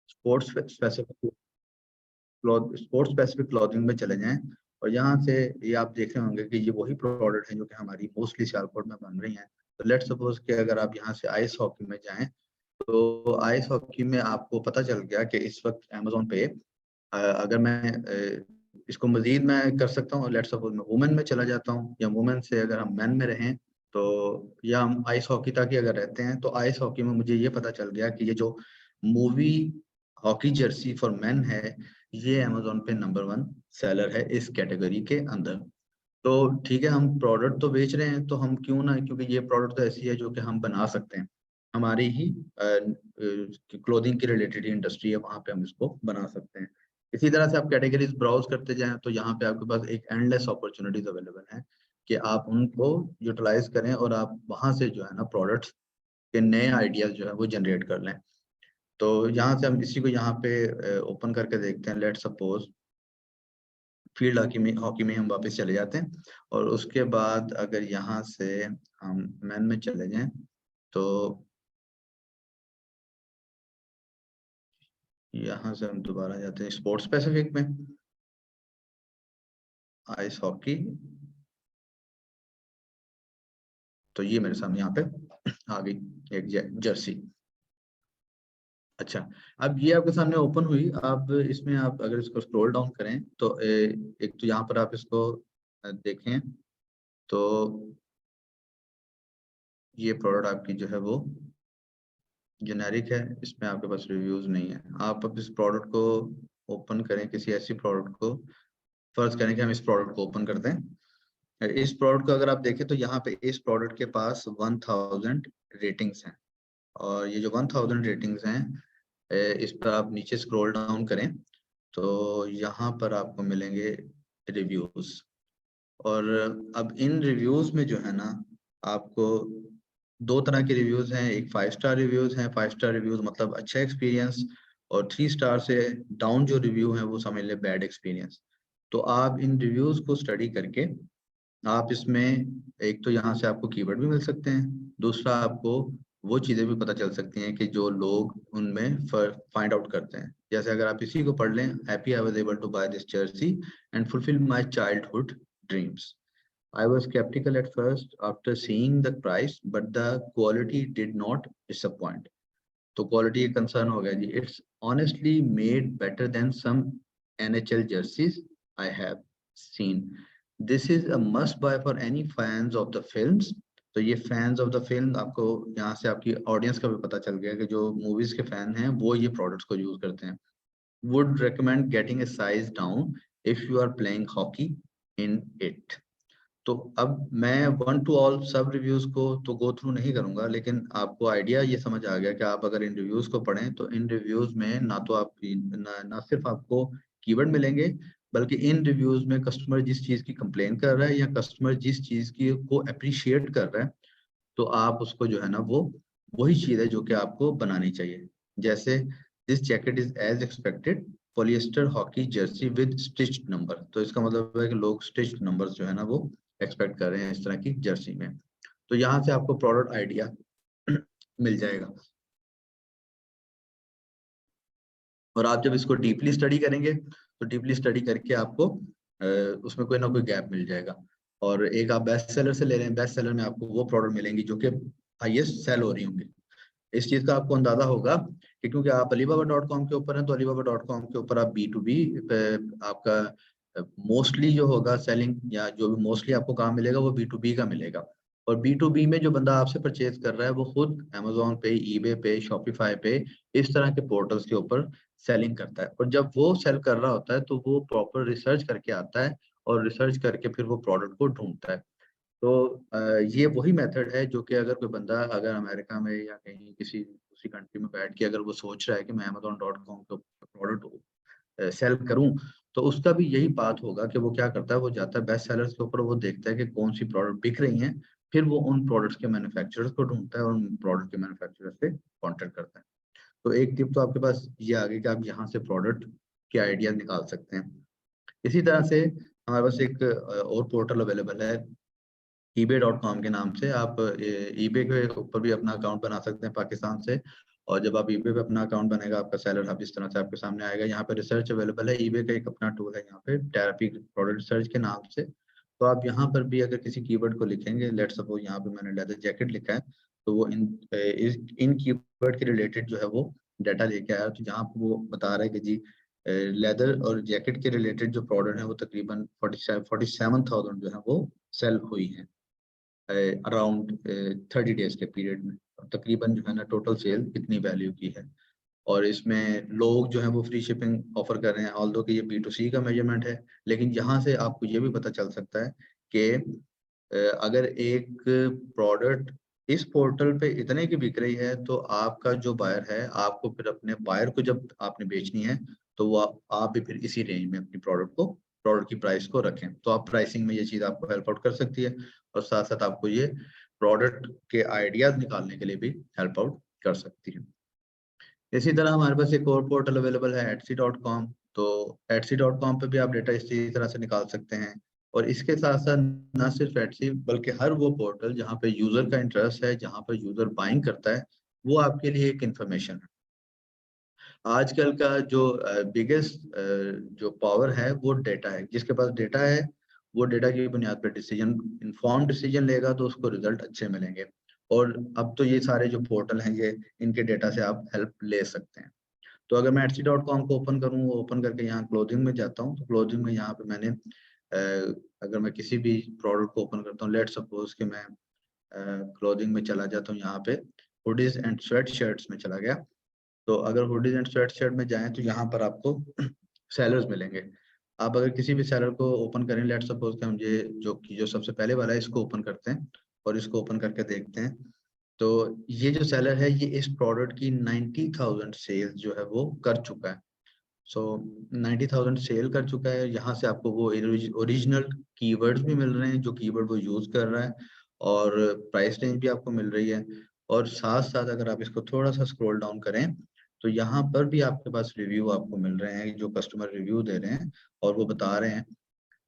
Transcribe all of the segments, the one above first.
Sports specific clothing में चले जाएं, और यहाँ से ये आप देख रहे होंगे कि ये वही प्रोडक्ट हैं जो कि हमारी मोस्टली सियालकोट में बन रही हैं। तो लेट्स सपोज कि अगर आप यहाँ से आइस हॉकी में जाएं, तो आइस हॉकी में आपको पता चल गया कि इस वक्त अमेजोन पे अगर मैं इसको मजीद मैं कर सकता हूँ, लेट्स सपोज मैं वुमेन में चला जाता हूँ, या वुमेन से अगर हम मेन में रहें, तो या हम आइस हॉकी तक ही अगर रहते हैं, तो आइस हॉकी में मुझे ये पता चल गया कि ये जो movie hockey Jersey for main है, ये अमेजोन पे नंबर 1 सेलर है इस कैटेगरी के अंदर। तो ठीक है, हम प्रोडक्ट तो बेच रहे हैं, तो हम क्यों ना, क्योंकि ये प्रोडक्ट तो ऐसी है जो कि हम बना सकते हैं, हमारी ही क्लोथिंग की रिलेटेड इंडस्ट्री है, वहां पे हम इसको बना सकते हैं। इसी तरह से आप कैटेगरीज ब्राउज करते जाएं, तो यहाँ पे आपके पास एक एंडलेस अपॉर्चुनिटीज अवेलेबल है कि आप उनको यूटिलाइज करें, और आप वहां से जो है ना प्रोडक्ट्स के नए आइडियाज जो है वो जनरेट कर लें। तो यहाँ से हम इसी को यहाँ पे ओपन करके देखते हैं। लेट सपोज फील्ड हॉकी में हम वापस चले जाते हैं, और उसके बाद अगर यहाँ से हम मैन में चले जाएं, तो यहाँ से हम दोबारा जाते हैं स्पोर्ट्स स्पेसिफिक में, आइस हॉकी। तो ये मेरे सामने यहाँ पे आ गई एक जर्सी। अच्छा, अब ये आपके सामने ओपन हुई। आप इसमें आप अगर इसको स्क्रॉल डाउन करें, तो एक तो यहाँ पर आप इसको देखें, तो ये प्रोडक्ट आपकी जो है वो जेनेरिक है, इसमें आपके पास रिव्यूज नहीं है। आप अब इस प्रोडक्ट को ओपन करें, किसी ऐसी प्रोडक्ट को, फर्ज करें कि हम इस प्रोडक्ट को ओपन करते हैं। इस प्रोडक्ट को अगर आप देखें, तो यहाँ पे इस प्रोडक्ट के पास 1000 रेटिंग्स हैं, और ये जो 1000 रेटिंग्स हैं, इस पर आप नीचे स्क्रॉल डाउन करें, तो यहाँ पर आपको मिलेंगे रिव्यूज। और अब इन रिव्यूज में जो है ना, आपको दो तरह के रिव्यूज हैं। एक 5 स्टार रिव्यूज हैं, 5 स्टार रिव्यूज मतलब अच्छा एक्सपीरियंस, और 3 स्टार से डाउन जो रिव्यू है वो समझ ले बैड एक्सपीरियंस। तो आप इन रिव्यूज को स्टडी करके आप इसमें, एक तो यहाँ से आपको कीवर्ड भी मिल सकते हैं, दूसरा आपको वो चीज़ें भी पता चल सकती हैं कि जो लोग उनमें फाइंड आउट करते हैं। जैसे अगर आप इसी को पढ़ लें, happy I was able to buy this jersey and fulfill my childhood dreams. I was skeptical at first after seeing the price, but the quality did not disappoint. तो क्वालिटी एक कंसर्न हो गया जी। It's honestly made better than some NHL jerseys I have seen. This is a must buy for any fans of the films. तो ये fans of the film, आपको यहाँ से आपकी ऑडियंस का भी पता चल गया कि जो मूवीज के फैन हैं वो ये प्रोडक्ट्स को यूज करते हैं। Would recommend getting a size down if you are playing hockey in it. तो अब मैं 1 to all सब रिव्यूज को तो गो थ्रू नहीं करूंगा, लेकिन आपको आइडिया ये समझ आ गया कि आप अगर इन रिव्यूज को पढ़ें, तो इन रिव्यूज में ना तो आप ना सिर्फ आपको कीवर्ड मिलेंगे, बल्कि इन रिव्यूज में कस्टमर जिस चीज की कंप्लेन कर रहा है, या कस्टमर जिस चीज की को अप्रिशिएट कर रहा है, तो आप उसको जो है ना वो वही चीज है जो कि आपको बनानी चाहिए। जैसे this jacket is as expected polyester hockey jersey with stitched number. तो इसका मतलब है कि लोग स्टिच्ड नंबर्स जो है ना वो एक्सपेक्ट कर रहे हैं इस तरह की जर्सी में। तो यहाँ से आपको प्रोडक्ट आइडिया मिल जाएगा, और आप जब इसको डीपली स्टडी करेंगे, तो डीपली स्टडी करके आपको उसमें कोई ना कोई गैप मिल जाएगा। और एक आप बेस्ट सेलर से ले रहे हैं, बेस्ट सेलर में आपको वो प्रोडक्ट मिलेंगी जो कि हाईएस्ट सेल हो रही होंगी। इस चीज का आपको अंदाजा होगा कि क्योंकि आप alibaba.com के ऊपर हैं, तो alibaba.com के ऊपर आप B2B आपका मोस्टली जो होगा सेलिंग, या जो भी मोस्टली आपको काम मिलेगा वो B2B का मिलेगा। और B2B में जो बंदा आपसे परचेज कर रहा है वो खुद Amazon पे, eBay पे, Shopify पे, इस तरह के पोर्टल्स के ऊपर सेलिंग करता है। और जब वो सेल कर रहा होता है, तो वो प्रॉपर रिसर्च करके आता है, और रिसर्च करके फिर वो प्रोडक्ट को ढूंढता है। तो ये वही मेथड है जो कि अगर कोई बंदा अगर अमेरिका में या कहीं किसी दूसरी कंट्री में बैठ के अगर वो सोच रहा है कि मैं Amazon.com के प्रोडक्ट सेल करूं, तो उसका भी यही बात होगा कि वो क्या करता है, वो जाता है बेस्ट सेलर्स के ऊपर, वो देखता है कि कौन सी प्रोडक्ट बिक रही हैं, फिर वो उन प्रोडक्ट्स के मैन्युफैक्चरर्स को ढूंढता है और उन प्रोडक्ट के मैन्युफैक्चरर से कॉन्टेक्ट करता है। तो एक टिप तो आपके पास ये आ गई कि आप यहाँ से प्रोडक्ट के आइडिया निकाल सकते हैं। इसी तरह से हमारे पास एक और पोर्टल अवेलेबल है ebay.com के नाम से। आप ebay के ऊपर भी अपना अकाउंट बना सकते हैं पाकिस्तान से, और जब आप ईबे पे अपना अकाउंट बनेगा आपका सेलर हब इस तरह से आपके सामने आएगा। यहाँ पे रिसर्च अवेलेबल है, ईबे का एक अपना टूल है यहाँ पे टेरापी प्रोडक्ट रिसर्च के नाम से। तो आप यहाँ पर भी अगर किसी कीवर्ड को लिखेंगे, लेट सपोज यहाँ पे मैंने लेदर जैकेट लिखा है, तो वो इन कीवर्ड के रिलेटेड जो है वो डाटा लेके आया। तो जहाँ पे वो बता रहा है कि जी लेदर और जैकेट के रिलेटेड जो प्रोडक्ट है वो तकरीबन 47,000 जो है वो सेल हुई है अराउंड 30 डेज के पीरियड में। तकरीबन जो है ना टोटल सेल इतनी वैल्यू की है। और इसमें लोग जो है वो फ्री शिपिंग ऑफर कर रहे हैं, ऑल्दो कि ये B2C का मेजरमेंट है। लेकिन यहाँ से आपको ये भी पता चल सकता है कि अगर एक प्रोडक्ट इस पोर्टल पे इतने की बिक रही है, तो आपका जो बायर है, आपको फिर अपने बायर को जब आपने बेचनी है तो वो आप भी फिर इसी रेंज में अपनी प्रोडक्ट की प्राइस को रखें। तो आप प्राइसिंग में ये चीज़ आपको हेल्प आउट कर सकती है, और साथ साथ आपको ये प्रोडक्ट के आइडियाज निकालने के लिए भी हेल्प आउट कर सकती है। इसी तरह हमारे पास एक और पोर्टल अवेलेबल है Etsy.com। तो Etsy.com पे भी आप डेटा इसी तरह से निकाल सकते हैं। और इसके साथ साथ न सिर्फ Etsy बल्कि हर वो पोर्टल जहाँ पे यूजर का इंटरेस्ट है, जहाँ पर यूजर बाइंग करता है, वो आपके लिए एक इंफॉर्मेशन है। आजकल का जो बिगेस्ट जो पावर है वो डेटा है। जिसके पास डेटा है वो डेटा की बुनियाद पर इन्फॉर्म डिसीजन लेगा, तो उसको रिजल्ट अच्छे मिलेंगे। और अब तो ये सारे जो पोर्टल हैं, ये इनके डेटा से आप हेल्प ले सकते हैं। तो अगर मैं Etsy.com को ओपन करूँ, वो ओपन करके यहाँ क्लोथिंग में जाता हूँ, तो क्लोथिंग में यहाँ पे मैंने अगर मैं किसी भी प्रोडक्ट को ओपन करता हूँ, लेट सपोज कि मैं क्लोथिंग में चला जाता हूँ, यहाँ पे हुडीज एंड स्वेट शर्ट्स में चला गया। तो अगर हुडीज एंड स्वेट शर्ट में जाएं तो यहाँ पर आपको सेलर्स मिलेंगे। आप अगर किसी भी सेलर को ओपन करें, लेट सपोज कि हम ये जो सबसे पहले वाला है इसको ओपन करते हैं और इसको ओपन करके देखते हैं। तो ये जो सेलर है ये इस प्रोडक्ट की 90,000 सेल जो है वो कर चुका है। सो 90,000 सेल कर चुका है। यहाँ से आपको वो ओरिजिनल कीवर्ड्स भी मिल रहे हैं जो कीवर्ड वो यूज कर रहा है, और प्राइस रेंज भी आपको मिल रही है। और साथ साथ अगर आप इसको थोड़ा सा स्क्रॉल डाउन करें तो यहाँ पर भी आपके पास रिव्यू आपको मिल रहे हैं, जो कस्टमर रिव्यू दे रहे हैं और वो बता रहे हैं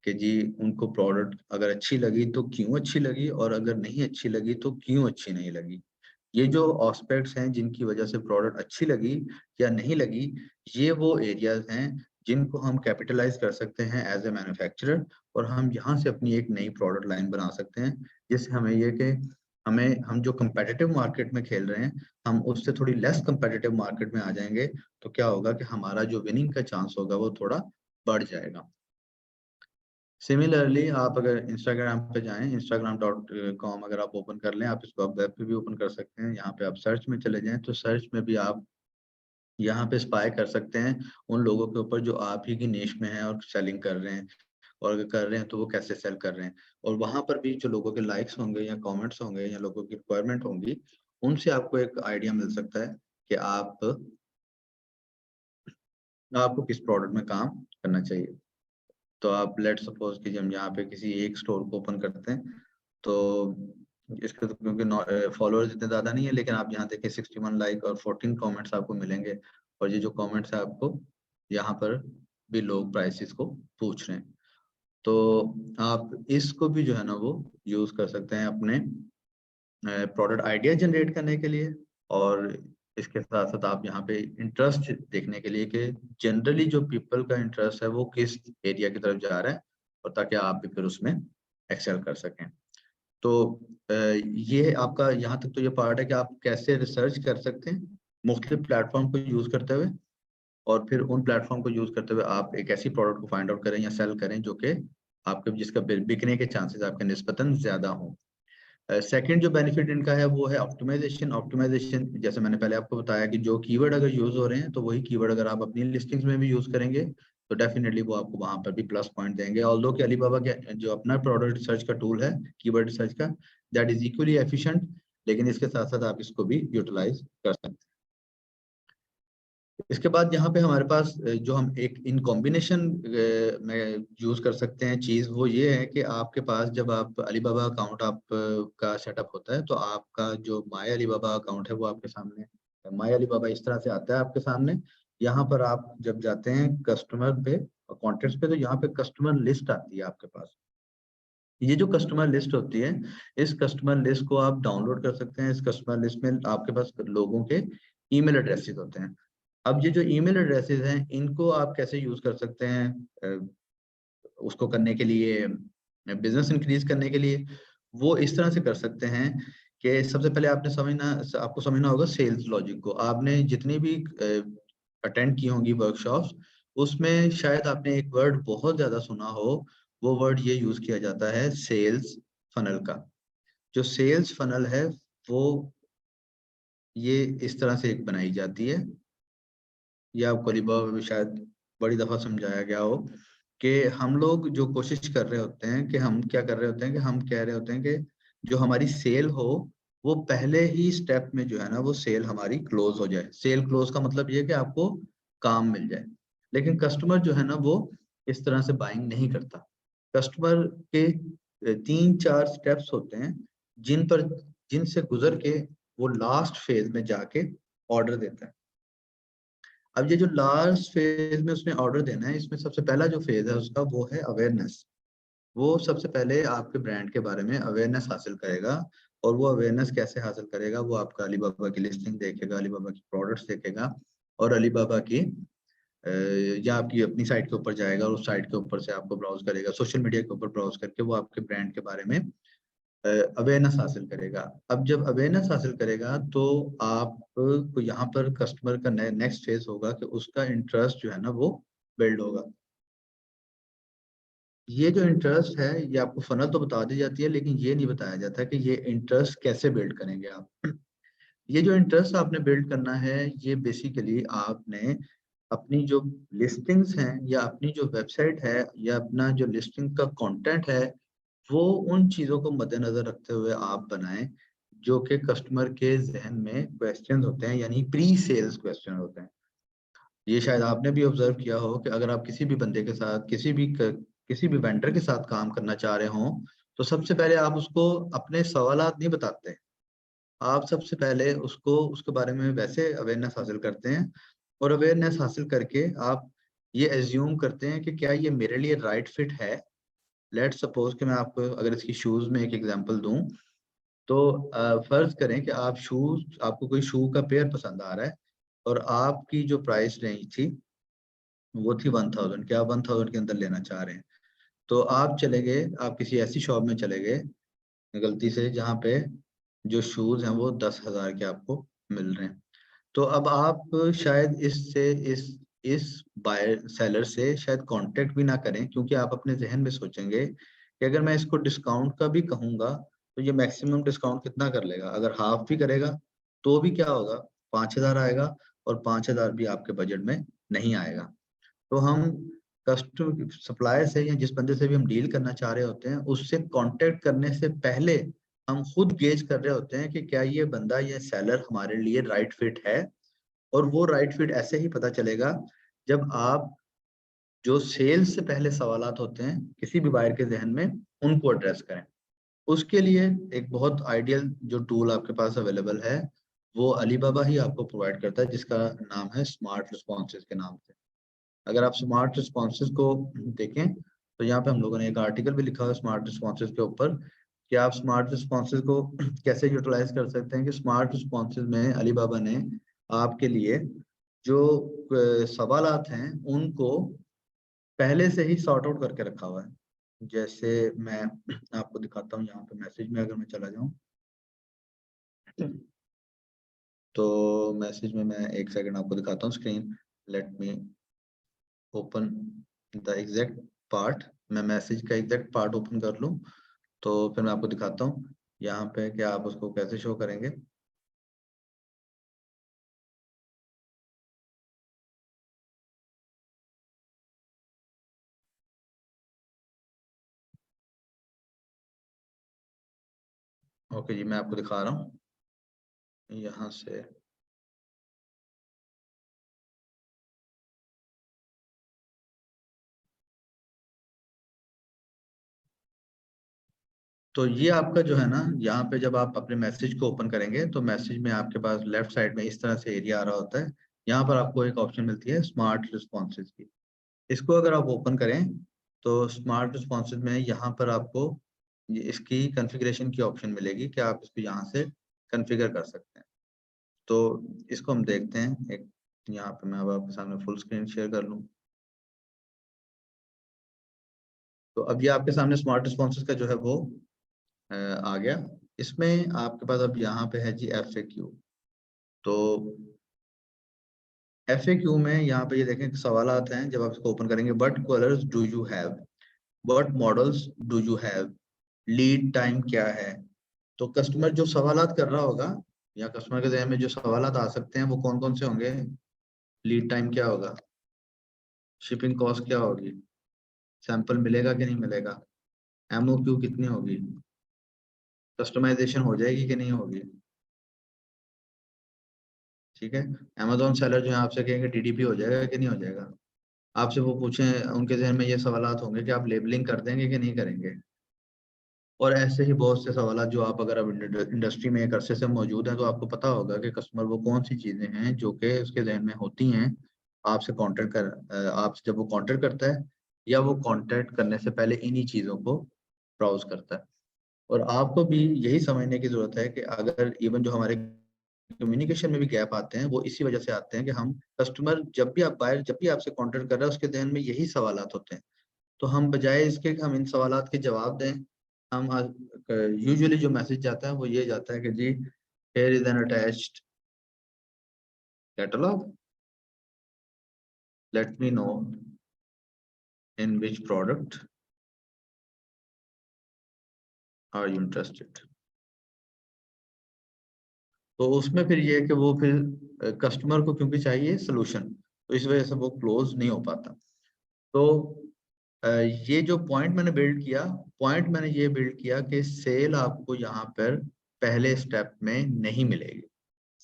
कि जी उनको प्रोडक्ट अगर अच्छी लगी तो क्यों अच्छी लगी, और अगर नहीं अच्छी लगी तो क्यों अच्छी नहीं लगी। ये जो एस्पेक्ट्स हैं जिनकी वजह से प्रोडक्ट अच्छी लगी या नहीं लगी, ये वो एरियाज हैं जिनको हम कैपिटलाइज कर सकते हैं एज ए मैन्युफैक्चरर, और हम यहाँ से अपनी एक नई प्रोडक्ट लाइन बना सकते हैं, जिससे हमें ये कि हम जो competitive मार्केट में खेल रहे हैं, हम उससे थोड़ी लेस competitive मार्केट में आ जाएंगे। तो क्या होगा कि हमारा जो विनिंग का चांस होगा वो थोड़ा बढ़ जाएगा। सिमिलरली आप अगर इंस्टाग्राम पे जाएं, instagram.com अगर आप ओपन कर लें, आप इसको आप वेब पे भी ओपन कर सकते हैं। यहाँ पे आप सर्च में चले जाएं तो सर्च में भी आप यहाँ पे स्पाई कर सकते हैं उन लोगों के ऊपर जो आप ही की निश में है और सेलिंग कर रहे हैं, और अगर कर रहे हैं तो वो कैसे सेल कर रहे हैं। और वहां पर भी जो लोगों के लाइक्स होंगे या कमेंट्स होंगे या लोगों की रिक्वायरमेंट होंगी, उनसे आपको एक आइडिया मिल सकता है कि आपको किस प्रोडक्ट में काम करना चाहिए। तो आप लेट सपोज कि हम यहाँ पे किसी एक स्टोर को ओपन करते हैं, तो इसके तो क्योंकि फॉलोअर्स इतने ज़्यादा नहीं है, लेकिन आप यहाँ देखिए 61 लाइक और 14 कमेंट्स आपको मिलेंगे। और ये जो कमेंट्स है आपको यहाँ पर भी लोग प्राइसेस को पूछ रहे हैं। तो आप इसको भी जो है ना वो यूज़ कर सकते हैं अपने प्रोडक्ट आइडिया जनरेट करने के लिए। और इसके साथ साथ आप यहाँ पे इंटरेस्ट देखने के लिए कि जनरली जो पीपल का इंटरेस्ट है वो किस एरिया की तरफ जा रहा है, और ताकि आप भी फिर उसमें एक्सेल कर सकें। तो ये आपका यहाँ तक तो ये पार्ट है कि आप कैसे रिसर्च कर सकते हैं मुख्तलिफ प्लेटफॉर्म को यूज करते हुए, और फिर उन प्लेटफॉर्म को यूज करते हुए आप एक ऐसी प्रोडक्ट को फाइंड आउट करें या सेल करें जो कि आपके जिसका बिकने के चांसेस आपके निस्बतन ज्यादा हों। सेकंड जो बेनिफिट इनका है वो है ऑप्टिमाइजेशन। जैसे मैंने पहले आपको बताया कि जो कीवर्ड अगर यूज हो रहे हैं तो वही कीवर्ड अगर आप अपनी लिस्टिंग्स में भी यूज करेंगे तो डेफिनेटली वो आपको वहां पर भी प्लस पॉइंट देंगे। ऑल्दो कि अलीबाबा के जो अपना प्रोडक्ट रिसर्च का टूल है कीवर्ड रिसर्च का, दैट इज इक्वली एफिशिएंट, लेकिन इसके साथ साथ आप इसको भी यूटिलाइज कर सकते हैं। इसके बाद यहाँ पे हमारे पास जो हम एक इन कॉम्बिनेशन में यूज कर सकते हैं चीज, वो ये है कि आपके पास जब आप अलीबाबा अकाउंट आप का सेटअप होता है तो आपका जो माय अलीबाबा अकाउंट है वो आपके सामने, माय अलीबाबा इस तरह से आता है आपके सामने। यहाँ पर आप जब जाते हैं कस्टमर पे कॉन्टेक्ट पे, तो यहाँ पे कस्टमर लिस्ट आती है आपके पास। ये जो कस्टमर लिस्ट होती है, इस कस्टमर लिस्ट को आप डाउनलोड कर सकते हैं। इस कस्टमर लिस्ट में आपके पास लोगों के ईमेल एड्रेसेस होते हैं। अब ये जो ईमेल एड्रेसेस हैं इनको आप कैसे यूज कर सकते हैं उसको करने के लिए, बिजनेस इंक्रीज करने के लिए, वो इस तरह से कर सकते हैं कि सबसे पहले आपको समझना होगा सेल्स लॉजिक को। आपने जितनी भी अटेंड की होंगी वर्कशॉप्स, उसमें शायद आपने एक वर्ड बहुत ज्यादा सुना हो, वो वर्ड ये यूज किया जाता है सेल्स फनल का। जो सेल्स फनल है वो ये इस तरह से एक बनाई जाती है, ये आपको अलीबाबा में शायद बड़ी दफा समझाया गया हो कि हम लोग जो कोशिश कर रहे होते हैं कि हम क्या कर रहे होते हैं कि हम कह रहे होते हैं कि जो हमारी सेल हो वो पहले ही स्टेप में जो है ना वो सेल हमारी क्लोज हो जाए। सेल क्लोज का मतलब ये कि आपको काम मिल जाए। लेकिन कस्टमर जो है ना वो इस तरह से बाइंग नहीं करता। कस्टमर के 3-4 स्टेप्स होते हैं जिनसे गुजर के वो लास्ट फेज में जाके ऑर्डर देता है। अब ये जो लास्ट फेज में उसने ऑर्डर देना है, इसमें सबसे पहला जो फेज है उसका वो है अवेयरनेस। वो सबसे पहले आपके ब्रांड के बारे में अवेयरनेस हासिल करेगा। और वो अवेयरनेस कैसे हासिल करेगा, वो आपका अलीबाबा की लिस्टिंग देखेगा, अलीबाबा की प्रोडक्ट्स देखेगा और अलीबाबा की या आपकी अपनी साइट के ऊपर जाएगा और उस साइट के ऊपर से आपको ब्राउज करेगा, सोशल मीडिया के ऊपर ब्राउज करके वो आपके ब्रांड के बारे में अवेयरनेस हासिल करेगा। अब जब अवेयरनेस हासिल करेगा तो आप को यहाँ पर कस्टमर का नेक्स्ट फेज होगा कि उसका इंटरेस्ट जो है ना वो बिल्ड होगा। ये जो इंटरेस्ट है ये आपको फनल तो बता दी जाती है, लेकिन ये नहीं बताया जाता कि ये इंटरेस्ट कैसे बिल्ड करेंगे आप। ये जो इंटरेस्ट आपने बिल्ड करना है ये बेसिकली आपने अपनी जो लिस्टिंग्स हैं या अपनी जो वेबसाइट है या अपना जो लिस्टिंग का कंटेंट है वो उन चीजों को मद्देनजर रखते हुए आप बनाएं जो कि कस्टमर के जहन में क्वेश्चंस होते हैं, यानी प्री सेल्स क्वेश्चन होते हैं। ये शायद आपने भी ऑब्जर्व किया हो कि अगर आप किसी भी बंदे के साथ किसी भी वेंडर के साथ काम करना चाह रहे हो तो सबसे पहले आप उसको अपने सवालात नहीं बताते। आप सबसे पहले उसको उसके बारे में वैसे अवेयरनेस हासिल करते हैं और अवेयरनेस हासिल करके आप ये एज्यूम करते हैं कि क्या ये मेरे लिए राइट फिट है। लेट सपोज कि मैं आपको अगर इसकी शूज में एक एग्जांपल दूं तो फर्ज करें कि आपको कोई शू का पेयर पसंद आ रहा है और आपकी जो प्राइस रेंज थी वो थी 1000, क्या 1000 के अंदर लेना चाह रहे हैं। तो आप चले गए, आप किसी ऐसी शॉप में चले गए गलती से जहाँ पे जो शूज हैं वो 10,000 के आपको मिल रहे हैं। तो अब आप शायद इस बायर सेलर से शायद कांटेक्ट भी ना करें, क्योंकि आप अपने जहन में सोचेंगे कि अगर मैं इसको डिस्काउंट का भी कहूंगा तो ये मैक्सिमम डिस्काउंट कितना कर लेगा। अगर हाफ भी करेगा तो भी क्या होगा, 5,000 आएगा और 5,000 भी आपके बजट में नहीं आएगा। तो हम कस्टमर सप्लायर से या जिस बंदे से भी हम डील करना चाह रहे होते हैं उससे कांटेक्ट करने से पहले हम खुद गेज कर रहे होते हैं कि क्या ये बंदा ये सेलर हमारे लिए राइट फिट है। और वो राइट फिट ऐसे ही पता चलेगा जब आप जो सेल्स से पहले सवालात होते हैं किसी भी बायर के जहन में उनको एड्रेस करें। उसके लिए एक बहुत आइडियल जो टूल आपके पास अवेलेबल है वो अलीबाबा ही आपको प्रोवाइड करता है, जिसका नाम है स्मार्ट रिस्पॉन्सेज के नाम से। अगर आप स्मार्ट रिस्पॉन्सेज को देखें तो यहाँ पे हम लोगों ने एक आर्टिकल भी लिखा है स्मार्ट रिस्पॉन्सेज के ऊपर कि आप स्मार्ट रिस्पॉन्सेज को कैसे यूटिलाइज कर सकते हैं। कि स्मार्ट रिस्पॉन्सेज में अलीबाबा ने आपके लिए जो सवालात हैं उनको पहले से ही सॉर्ट आउट करके रखा हुआ है। जैसे मैं आपको दिखाता हूँ, यहाँ पे मैसेज में अगर मैं चला जाऊँ तो मैसेज में मैं एक सेकंड आपको दिखाता हूँ screen. Let me open the exact part. मैं मैसेज का एग्जैक्ट पार्ट ओपन कर लूँ तो फिर मैं आपको दिखाता हूँ यहाँ पे कि आप उसको कैसे शो करेंगे। ओके जी, मैं आपको दिखा रहा हूँ यहाँ से। तो ये आपका जो है ना, यहाँ पे जब आप अपने मैसेज को ओपन करेंगे तो मैसेज में आपके पास लेफ्ट साइड में इस तरह से एरिया आ रहा होता है। यहाँ पर आपको एक ऑप्शन मिलती है स्मार्ट रिस्पॉन्सेज की। इसको अगर आप ओपन करें तो स्मार्ट रिस्पॉन्सेज में यहाँ पर आपको इसकी कॉन्फ़िगरेशन की ऑप्शन मिलेगी कि आप इसको यहाँ से कॉन्फ़िगर कर सकते हैं। तो इसको हम देखते हैं। एक यहाँ पे मैं अब आपके सामने फुल स्क्रीन शेयर कर लूँ। तो अब ये आपके सामने स्मार्ट रिस्पॉन्सेज का जो है वो आ गया। इसमें आपके पास अब यहाँ पे है जी FAQ। तो FAQ में यहाँ पे ये देखें सवाल आते हैं। जब आप इसको ओपन करेंगे, what colours do you have, what models do you have, lead time क्या है। तो कस्टमर जो सवालात कर रहा होगा या कस्टमर के ज़हन में जो सवालात आ सकते हैं वो कौन कौन से होंगे। लीड टाइम क्या होगा, शिपिंग कॉस्ट क्या होगी, सैंपल मिलेगा कि नहीं मिलेगा, MOQ कितनी होगी, कस्टमाइजेशन हो जाएगी कि नहीं होगी। ठीक है। अमेजोन सेलर जो है आपसे कहेंगे DDP हो जाएगा कि नहीं हो जाएगा। आपसे वो पूछें, उनके जहन में ये सवालात होंगे कि आप लेबलिंग कर देंगे कि नहीं करेंगे। और ऐसे ही बहुत से सवाल जो आप अगर अब इंडस्ट्री में एक अरसे से मौजूद हैं तो आपको पता होगा कि कस्टमर वो कौन सी चीज़ें हैं जो कि उसके जहन में होती हैं आपसे कांटेक्ट आपसे जब वो कांटेक्ट करता है या वो कांटेक्ट करने से पहले इन्हीं चीज़ों को ब्राउज करता है। और आपको भी यही समझने की ज़रूरत है कि अगर इवन जो हमारे कम्युनिकेशन में भी गैप आते हैं वो इसी वजह से आते हैं कि हम कस्टमर जब भी आप बायर जब भी आपसे कांटेक्ट कर रहा है उसके जहन में यही सवालात होते हैं। तो हम बजाय इसके कि हम इन सवालात के जवाब दें, हम यूजुअली जो मैसेज जाता है वो ये जाता है कि जी here is an attached catalog, let me know in which product are you interested। तो उसमें फिर ये है कि वो फिर कस्टमर को क्योंकि चाहिए सोल्यूशन, तो इस वजह से वो क्लोज नहीं हो पाता। तो ये जो पॉइंट मैंने बिल्ड किया, पॉइंट मैंने ये बिल्ड किया कि सेल आपको यहाँ पर पहले स्टेप में नहीं मिलेगी।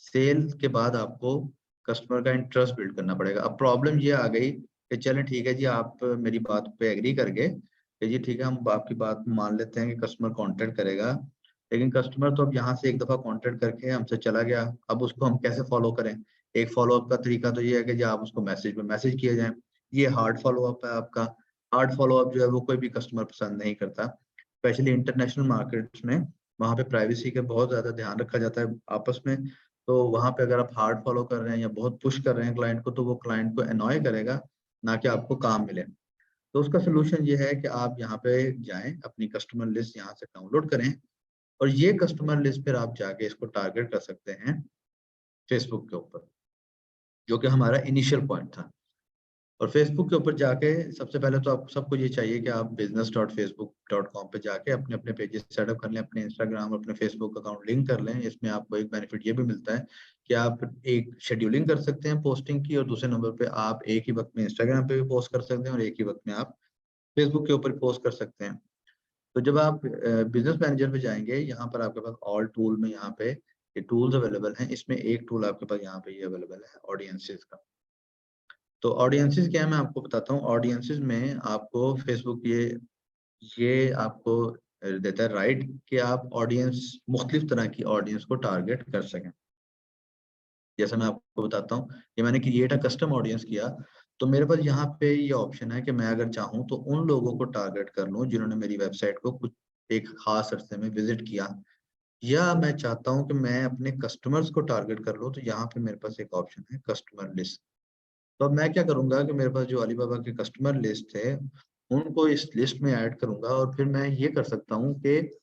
सेल के बाद आपको कस्टमर का इंटरेस्ट बिल्ड करना पड़ेगा। अब प्रॉब्लम ये आ गई कि चलें ठीक है जी, आप मेरी बात पे एग्री कर गए कि जी ठीक है, हम आपकी बात मान लेते हैं कि कस्टमर कांटेक्ट करेगा। लेकिन कस्टमर तो अब यहाँ से एक दफ़ा कांटेक्ट करके हमसे चला गया, अब उसको हम कैसे फॉलो करें। एक फॉलोअप का तरीका तो ये है कि जी आप उसको मैसेज पे मैसेज किए जाएं। ये हार्ड फॉलोअप है आपका। हार्ड फॉलोअप जो है वो कोई भी कस्टमर पसंद नहीं करता, स्पेशली इंटरनेशनल मार्केट्स में। वहाँ पे प्राइवेसी का बहुत ज़्यादा ध्यान रखा जाता है आपस में। तो वहाँ पे अगर आप हार्ड फॉलो कर रहे हैं या बहुत पुश कर रहे हैं क्लाइंट को, तो वो क्लाइंट को एनॉय करेगा, ना कि आपको काम मिले। तो उसका सोल्यूशन ये है कि आप यहाँ पे जाएं, अपनी कस्टमर लिस्ट यहाँ से डाउनलोड करें और ये कस्टमर लिस्ट फिर आप जाके इसको टारगेट कर सकते हैं फेसबुक के ऊपर, जो कि हमारा इनिशियल पॉइंट था। और फेसबुक के ऊपर जाके सबसे पहले तो आप सबको ये चाहिए कि आप business.facebook.com पे जाके अपने अपने पेजेस सेटअप कर लें, अपने इंस्टाग्राम और अपने फेसबुक अकाउंट लिंक कर लें। इसमें आपको एक बेनिफिट ये भी मिलता है कि आप एक शेड्यूलिंग कर सकते हैं पोस्टिंग की, और दूसरे नंबर पे आप एक ही वक्त में इंस्टाग्राम पे भी पोस्ट कर सकते हैं और एक ही वक्त में आप फेसबुक के ऊपर पोस्ट कर सकते हैं। तो जब आप बिजनेस मैनेजर पे जाएंगे, यहाँ पर आपके पास ऑल टूल में यहाँ पे ये टूल्स अवेलेबल हैं। इसमें एक टूल आपके पास यहाँ पे ये अवेलेबल है ऑडियंसेस का। तो ऑडियंसेस क्या है मैं आपको बताता हूँ। ऑडियंसेस में आपको फेसबुक ये आपको देता है राइट कि आप ऑडियंस मुख्तलिफ तरह की ऑडियंस को टारगेट कर सकें। जैसे मैं आपको बताता हूँ कि मैंने क्रिएट अ कस्टम ऑडियंस किया, तो मेरे पास यहाँ पे ये ऑप्शन है कि मैं अगर चाहूँ तो उन लोगों को टारगेट कर लूँ जिन्होंने मेरी वेबसाइट को कुछ एक खास अरसे में विजिट किया, या मैं चाहता हूँ कि मैं अपने कस्टमर्स को टारगेट कर लूँ, तो यहाँ पे मेरे पास एक ऑप्शन है कस्टमर लिस्ट। तो अब मैं क्या करूँगा कि मेरे पास जो अलीबाबा के कस्टमर लिस्ट है, उनको इस लिस्ट में ऐड करूँगा और फिर मैं ये कर सकता हूँ कि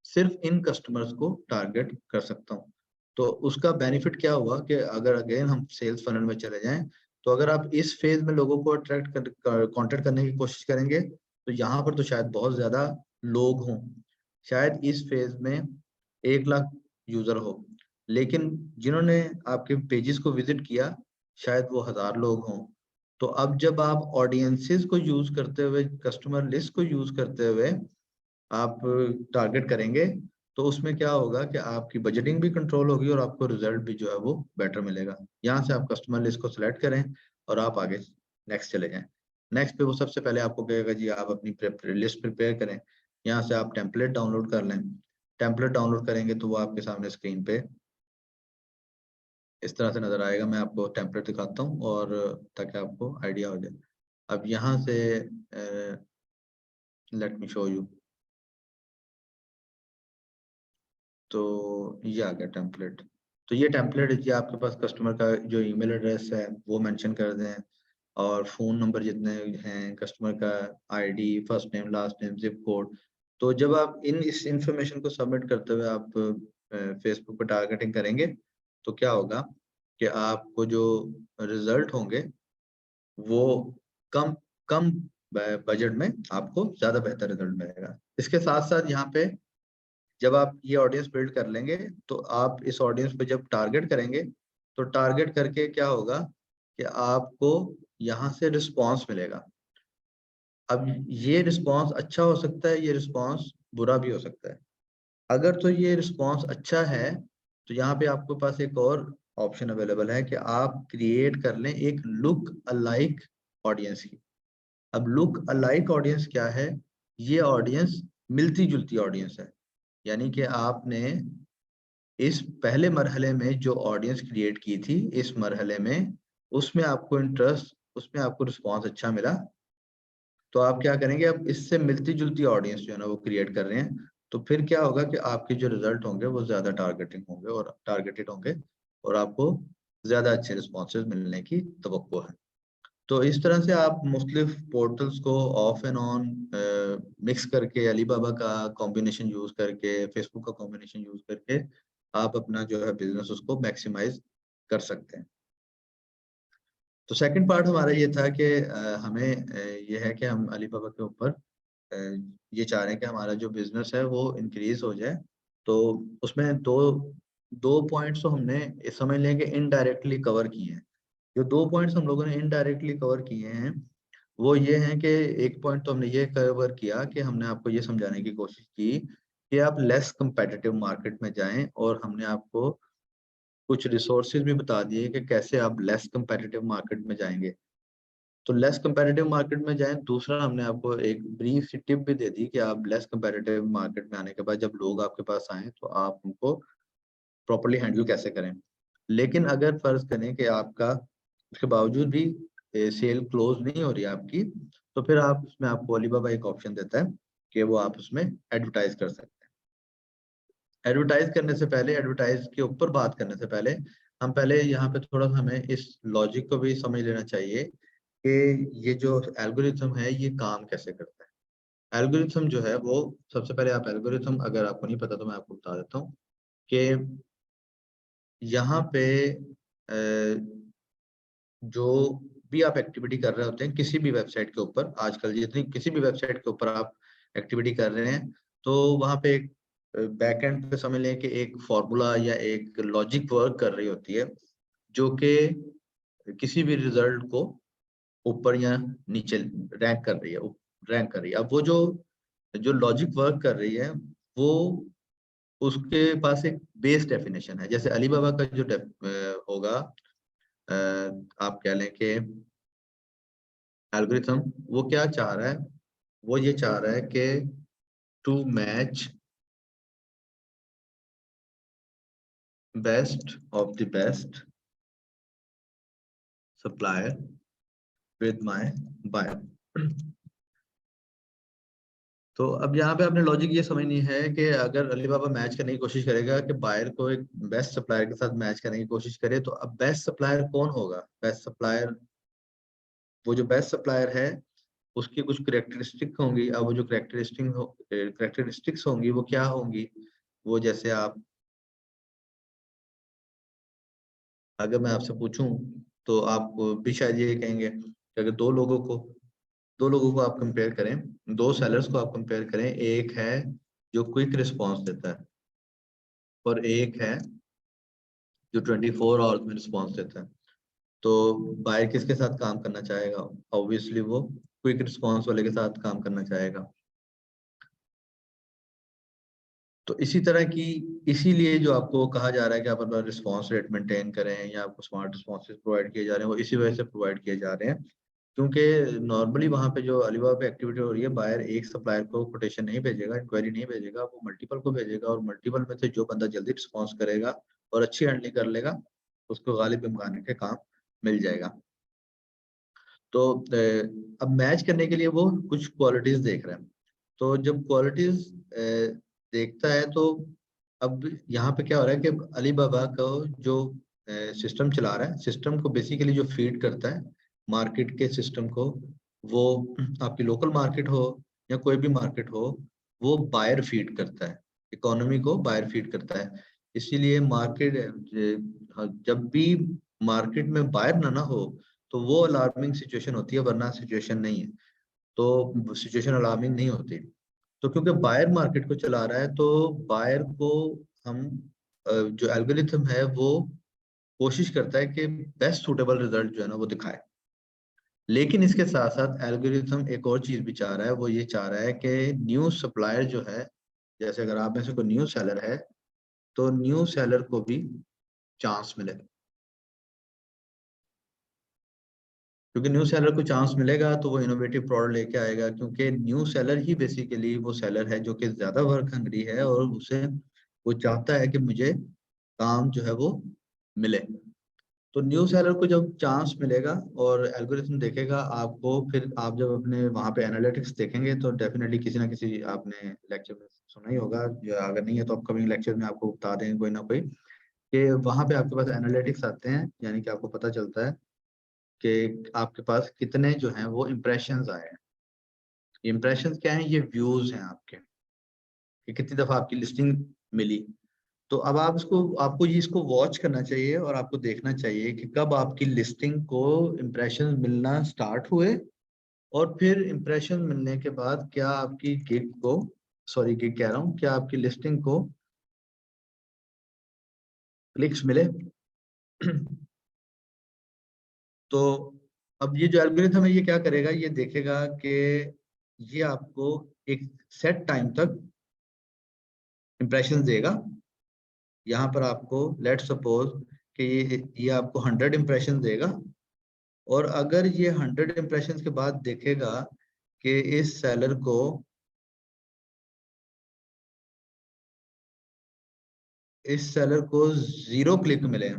सिर्फ इन कस्टमर्स को टारगेट कर सकता हूँ। तो उसका बेनिफिट क्या हुआ कि अगर अगेन हम सेल्स फनल में चले जाएँ, तो अगर आप इस फेज़ में लोगों को अट्रैक्ट कॉन्टैक्ट करने की कोशिश करेंगे, तो यहाँ पर तो शायद बहुत ज़्यादा लोग हों। शायद इस फेज़ में 1 लाख यूज़र हो, लेकिन जिन्होंने आपके पेजेस को विज़िट किया, शायद वो 1000 लोग हों। तो अब जब आप ऑडियंसेस को यूज़ करते हुए, कस्टमर लिस्ट को यूज़ करते हुए आप टारगेट करेंगे, तो उसमें क्या होगा कि आपकी बजटिंग भी कंट्रोल होगी और आपको रिजल्ट भी जो है वो बेटर मिलेगा। यहाँ से आप कस्टमर लिस्ट को सिलेक्ट करें और आप आगे नेक्स्ट चले जाएँ। नेक्स्ट पे वो सबसे पहले आपको कहेगा जी आप अपनी लिस्ट प्रिपेयर करें। यहाँ से आप टेम्पलेट डाउनलोड कर लें। टेम्पलेट डाउनलोड करेंगे तो वो आपके सामने स्क्रीन पे इस तरह से नज़र आएगा। मैं आपको टेम्पलेट दिखाता हूँ और ताकि आपको आइडिया हो जाए। अब यहाँ से लेट मी शो यू। तो ये आ गया टेम्पलेट। तो ये टेम्पलेट है, आपके पास कस्टमर का जो ईमेल एड्रेस है वो मेंशन कर दें, और फोन नंबर जितने हैं, कस्टमर का ID, first name, last name, zip code. तो जब आप इस इंफॉर्मेशन को सबमिट करते हुए आप फेसबुक पर टारगेटिंग करेंगे, तो क्या होगा कि आपको जो रिजल्ट होंगे वो कम कम बजट में आपको ज्यादा बेहतर रिजल्ट मिलेगा। इसके साथ साथ यहाँ पे जब आप ये ऑडियंस बिल्ड कर लेंगे, तो आप इस ऑडियंस पे जब टारगेट करेंगे, तो टारगेट करके क्या होगा कि आपको यहाँ से रिस्पॉन्स मिलेगा। अब ये रिस्पॉन्स अच्छा हो सकता है, ये रिस्पॉन्स बुरा भी हो सकता है। अगर तो ये रिस्पॉन्स अच्छा है, तो यहाँ पे आपके पास एक और ऑप्शन अवेलेबल है कि आप क्रिएट कर लें एक लुक अलाइक ऑडियंस की। अब लुक अलाइक ऑडियंस क्या है? ये ऑडियंस मिलती जुलती ऑडियंस है, यानी कि आपने इस पहले मरहले में जो ऑडियंस क्रिएट की थी, इस मरहले में उसमें आपको इंटरेस्ट, उसमें आपको रिस्पॉन्स अच्छा मिला, तो आप क्या करेंगे, अब इससे मिलती जुलती ऑडियंस जो है ना वो क्रिएट कर रहे हैं, तो फिर क्या होगा कि आपके जो रिजल्ट होंगे वो ज्यादा टारगेटिंग होंगे और टारगेटेड होंगे, और आपको ज्यादा अच्छे रिस्पॉन्सेज मिलने की तवक्को है। तो इस तरह से आप मुख्तलिफ पोर्टल्स को ऑफ एंड ऑन मिक्स करके, अलीबाबा का कॉम्बिनेशन यूज करके, फेसबुक का कॉम्बिनेशन यूज करके आप अपना जो है बिजनेस उसको मैक्सिमाइज कर सकते हैं। तो सेकंड पार्ट हमारा ये था कि हमें ये है कि हम अलीबाबा के ऊपर ये चाह रहे हैं कि हमारा जो बिजनेस है वो इंक्रीज हो जाए। तो उसमें दो दो पॉइंट्स तो हमने समझ लें कि इनडायरेक्टली कवर किए हैं। जो दो पॉइंट्स हम लोगों ने इनडायरेक्टली कवर किए हैं वो ये हैं कि एक पॉइंट तो हमने ये कवर किया कि हमने आपको ये समझाने की कोशिश की कि आप लेस competitive मार्केट में जाएं, और हमने आपको कुछ रिसोर्सेज भी बता दिए कि कैसे आप लेस competitive मार्केट में जाएंगे। तो लेस competitive मार्केट में जाएं। दूसरा, हमने आपको एक ब्रीफ सी टिप भी दे दी कि आप लेस competitive मार्केट में आने के बाद जब लोग आपके पास आएं तो आप उनको प्रॉपरली हैंडल कैसे करें। लेकिन अगर फर्ज करें कि आपका उसके बावजूद भी सेल क्लोज नहीं हो रही है आपकी, तो फिर आप उसमें, आपको अलीबाबा एक ऑप्शन देता है कि वो आप उसमें एडवर्टाइज कर सकते हैं। एडवर्टाइज करने से पहले, एडवर्टाइज के ऊपर बात करने से पहले, हम पहले यहाँ पे थोड़ा सा हमें इस लॉजिक को भी समझ लेना चाहिए कि ये जो एल्गोरिथम है ये काम कैसे करता है। एल्गोरिथम जो है वो, सबसे पहले आप एल्गोरिथम, अगर आपको नहीं पता तो मैं आपको बता देता हूँ कि यहाँ पे जो भी आप एक्टिविटी कर रहे होते हैं किसी भी वेबसाइट के ऊपर, आजकल जितनी किसी भी वेबसाइट के ऊपर आप एक्टिविटी कर रहे हैं, तो वहाँ पे एक बैकएंड पे समझ लें कि एक फॉर्मूला या एक लॉजिक वर्क कर रही होती है, जो कि किसी भी रिजल्ट को ऊपर या नीचे रैंक कर रही है, रैंक कर रही है। अब वो जो जो लॉजिक वर्क कर रही है, वो उसके पास एक बेस डेफिनेशन है। जैसे अलीबाबा का जो होगा, अ, आप कह लें कि एल्गोरिथम, वो क्या चाह रहा है, वो ये चाह रहा है कि to match best of the best supplier with my buyer. तो अब यहाँ पे आपने लॉजिक ये समझनी है कि अगर अलीबाबा मैच करने की कोशिश करेगा कि बायर को एक बेस्ट सप्लायर के साथ मैच करने की कोशिश करे, तो अब बेस्ट सप्लायर कौन होगा? बेस्ट सप्लायर, वो जो बेस्ट सप्लायर है उसकी कुछ करेक्टरिस्टिक होंगी। अब वो जो करेक्टरिस्टिक्स होंगी वो क्या होंगी? वो जैसे आप, अगर मैं आपसे पूछूं तो आप भी शायद ये कहेंगे कि अगर दो लोगों को आप कंपेयर करें, दो सेलर्स को आप कंपेयर करें, एक है जो क्विक रिस्पॉन्स देता है और एक है जो 24 आवर्स में रिस्पॉन्स देता है, तो बायर किसके साथ काम करना चाहेगा? ऑब्वियसली वो क्विक रिस्पॉन्स वाले के साथ काम करना चाहेगा। तो इसी तरह की, इसीलिए जो आपको कहा जा रहा है कि आप अपना रिस्पॉन्स रेट मेंटेन करें या आपको स्मार्ट रिस्पॉन्सेज प्रोवाइड किए जा रहे हैं, वो इसी वजह से प्रोवाइड किए जा रहे हैं, क्योंकि नॉर्मली वहाँ पे जो अलीबाबा पे एक्टिविटी हो रही है, बायर एक सप्लायर को कोटेशन नहीं भेजेगा, इंक्वायरी नहीं भेजेगा, वो मल्टीपल को भेजेगा, और मल्टीपल में से जो बंदा जल्दी रिस्पॉन्स करेगा और अच्छी हैंडलिंग कर लेगा, उसको गालिब इम्कान के काम मिल जाएगा। तो अब मैच करने के लिए वो कुछ क्वालिटीज देख रहे हैं। तो जब क्वालिटीज देखता है, तो अब यहाँ पे क्या हो रहा है कि अलीबाबा को जो सिस्टम चला रहा है, सिस्टम को बेसिकली जो फीड करता है मार्केट के सिस्टम को, वो आपकी लोकल मार्केट हो या कोई भी मार्केट हो, वो बायर फीड करता है, इकोनॉमी को बायर फीड करता है। इसीलिए मार्केट जब भी मार्केट में बायर ना हो तो वो अलार्मिंग सिचुएशन होती है, वरना सिचुएशन नहीं है। तो सिचुएशन अलार्मिंग नहीं होती। तो क्योंकि बायर मार्केट को चला रहा है तो बायर को हम जो एल्गोरिथम है वो कोशिश करता है कि बेस्ट सूटेबल रिजल्ट जो है ना वो दिखाए। लेकिन इसके साथ साथ एल्गोरिथम एक और चीज भी चाह रहा है, वो ये चाह रहा है कि न्यू सप्लायर जो है, जैसे अगर आप में से कोई न्यू सेलर है तो न्यू सेलर को भी चांस मिले। क्योंकि न्यू सेलर को चांस मिलेगा तो वो इनोवेटिव प्रोडक्ट लेके आएगा, क्योंकि न्यू सेलर ही बेसिकली वो सेलर है जो कि ज्यादा वर्क हंग्री है और उसे वो चाहता है कि मुझे काम जो है वो मिले। तो न्यू सेलर को जब चांस मिलेगा और एल्गोरिथम देखेगा आपको, फिर आप जब अपने वहां पे एनालिटिक्स देखेंगे तो डेफिनेटली किसी ना किसी आपने लेक्चर में सुना ही होगा, या अगर नहीं है तो अपकमिंग लेक्चर में आपको बता देंगे कोई ना कोई, कि वहां पे आपके पास एनालिटिक्स आते हैं, यानी कि आपको पता चलता है कि आपके पास कितने जो हैं वो इम्प्रेशंस आए हैं। इम्प्रेशंस क्या हैं? ये व्यूज हैं आपके, कि कितनी दफा आपकी लिस्टिंग मिली। तो अब आप इसको, आपको ये इसको वॉच करना चाहिए और आपको देखना चाहिए कि कब आपकी लिस्टिंग को इम्प्रेशन मिलना स्टार्ट हुए, और फिर इम्प्रेशन मिलने के बाद क्या आपकी गिग को, सॉरी गिग कह रहा हूँ, क्या आपकी लिस्टिंग को क्लिक्स मिले। तो अब ये जो एल्गोरिथम है ये क्या करेगा, ये देखेगा कि ये आपको एक सेट टाइम तक इम्प्रेशन देगा। यहाँ पर आपको लेट सपोज कि ये आपको 100 इम्प्रेशन देगा, और अगर ये 100 इम्प्रेशन के बाद देखेगा कि इस सेलर को 0 क्लिक मिले,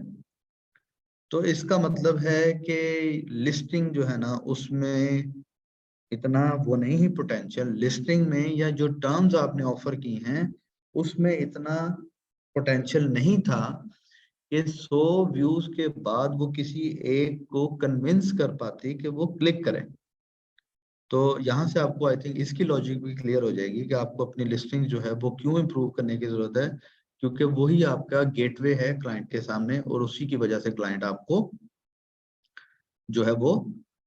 तो इसका मतलब है कि लिस्टिंग जो है ना उसमें इतना वो नहीं है पोटेंशियल, लिस्टिंग में या जो टर्म्स आपने ऑफर की हैं उसमें इतना पोटेंशियल नहीं था कि 100 व्यूज के बाद वो किसी एक को कन्विंस कर पाती कि वो क्लिक करें। तो यहाँ से आपको आई थिंक इसकी लॉजिक भी क्लियर हो जाएगी कि आपको अपनी लिस्टिंग जो है वो क्यों इम्प्रूव करने की जरूरत है, क्योंकि वही आपका गेटवे है क्लाइंट के सामने, और उसी की वजह से क्लाइंट आपको जो है वो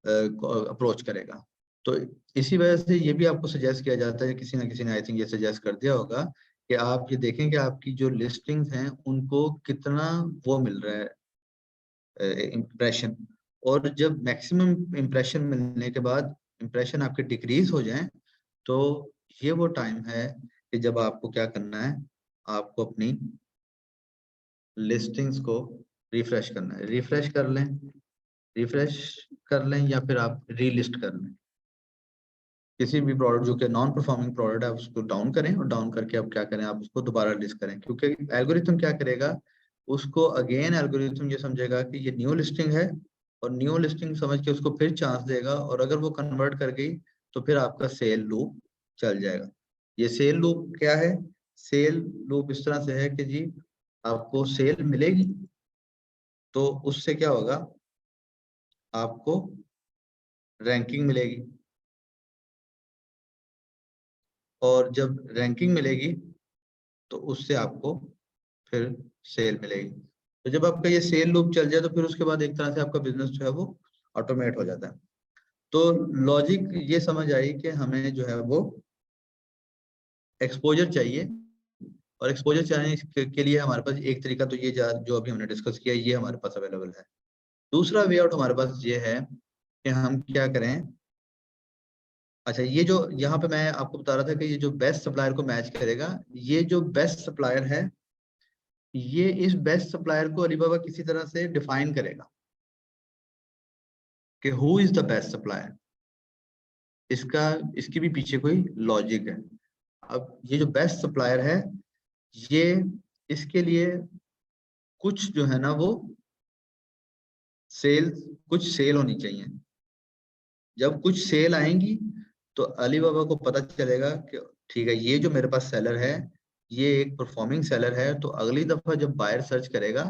अप्रोच करेगा। तो इसी वजह से ये भी आपको सजेस्ट किया जाता है, किसी ना किसी ने आई थिंक ये सजेस्ट कर दिया होगा, कि आप ये देखें कि आपकी जो लिस्टिंग्स हैं उनको कितना वो मिल रहा है इम्प्रेशन। और जब मैक्सिमम इम्प्रेशन मिलने के बाद इम्प्रेशन आपके डिक्रीज हो जाएं, तो ये वो टाइम है कि जब आपको क्या करना है, आपको अपनी लिस्टिंग्स को रिफ्रेश करना है। रिफ्रेश कर लें, रिफ्रेश कर लें या फिर आप रीलिस्ट कर लें। किसी भी प्रोडक्ट जो कि नॉन परफॉर्मिंग प्रोडक्ट है उसको डाउन करें, और डाउन करके आप क्या करें, आप उसको दोबारा लिस्ट करें, क्योंकि एल्गोरिथम क्या करेगा, उसको अगेन एल्गोरिथम ये समझेगा कि ये न्यू लिस्टिंग है, और न्यू लिस्टिंग समझ के उसको फिर चांस देगा, और अगर वो कन्वर्ट कर गई तो फिर आपका सेल लूप चल जाएगा। ये सेल लूप क्या है? सेल लूप इस तरह से है कि जी आपको सेल मिलेगी तो उससे क्या होगा, आपको रैंकिंग मिलेगी, और जब रैंकिंग मिलेगी तो उससे आपको फिर सेल मिलेगी। तो जब आपका ये सेल लूप चल जाए तो फिर उसके बाद एक तरह से आपका बिजनेस जो है वो ऑटोमेट हो जाता है। तो लॉजिक ये समझ आई कि हमें जो है वो एक्सपोजर चाहिए, और एक्सपोजर चाहिए के लिए हमारे पास एक तरीका तो ये जो अभी हमने डिस्कस किया ये हमारे पास अवेलेबल है। दूसरा वे आउट हमारे पास ये है कि हम क्या करें। अच्छा, ये जो यहाँ पे मैं आपको बता रहा था कि ये जो बेस्ट सप्लायर को मैच करेगा, ये जो बेस्ट सप्लायर है, ये इस बेस्ट सप्लायर को अलीबाबा किसी तरह से डिफाइन करेगा कि who is the best supplier. इसका इसके भी पीछे कोई लॉजिक है। अब ये जो बेस्ट सप्लायर है, ये इसके लिए कुछ जो है ना वो सेल, कुछ सेल होनी चाहिए। जब कुछ सेल आएंगी तो अलीबाबा को पता चलेगा कि ठीक है, ये जो मेरे पास सेलर है ये एक परफॉर्मिंग सेलर है, तो अगली दफा जब बायर सर्च करेगा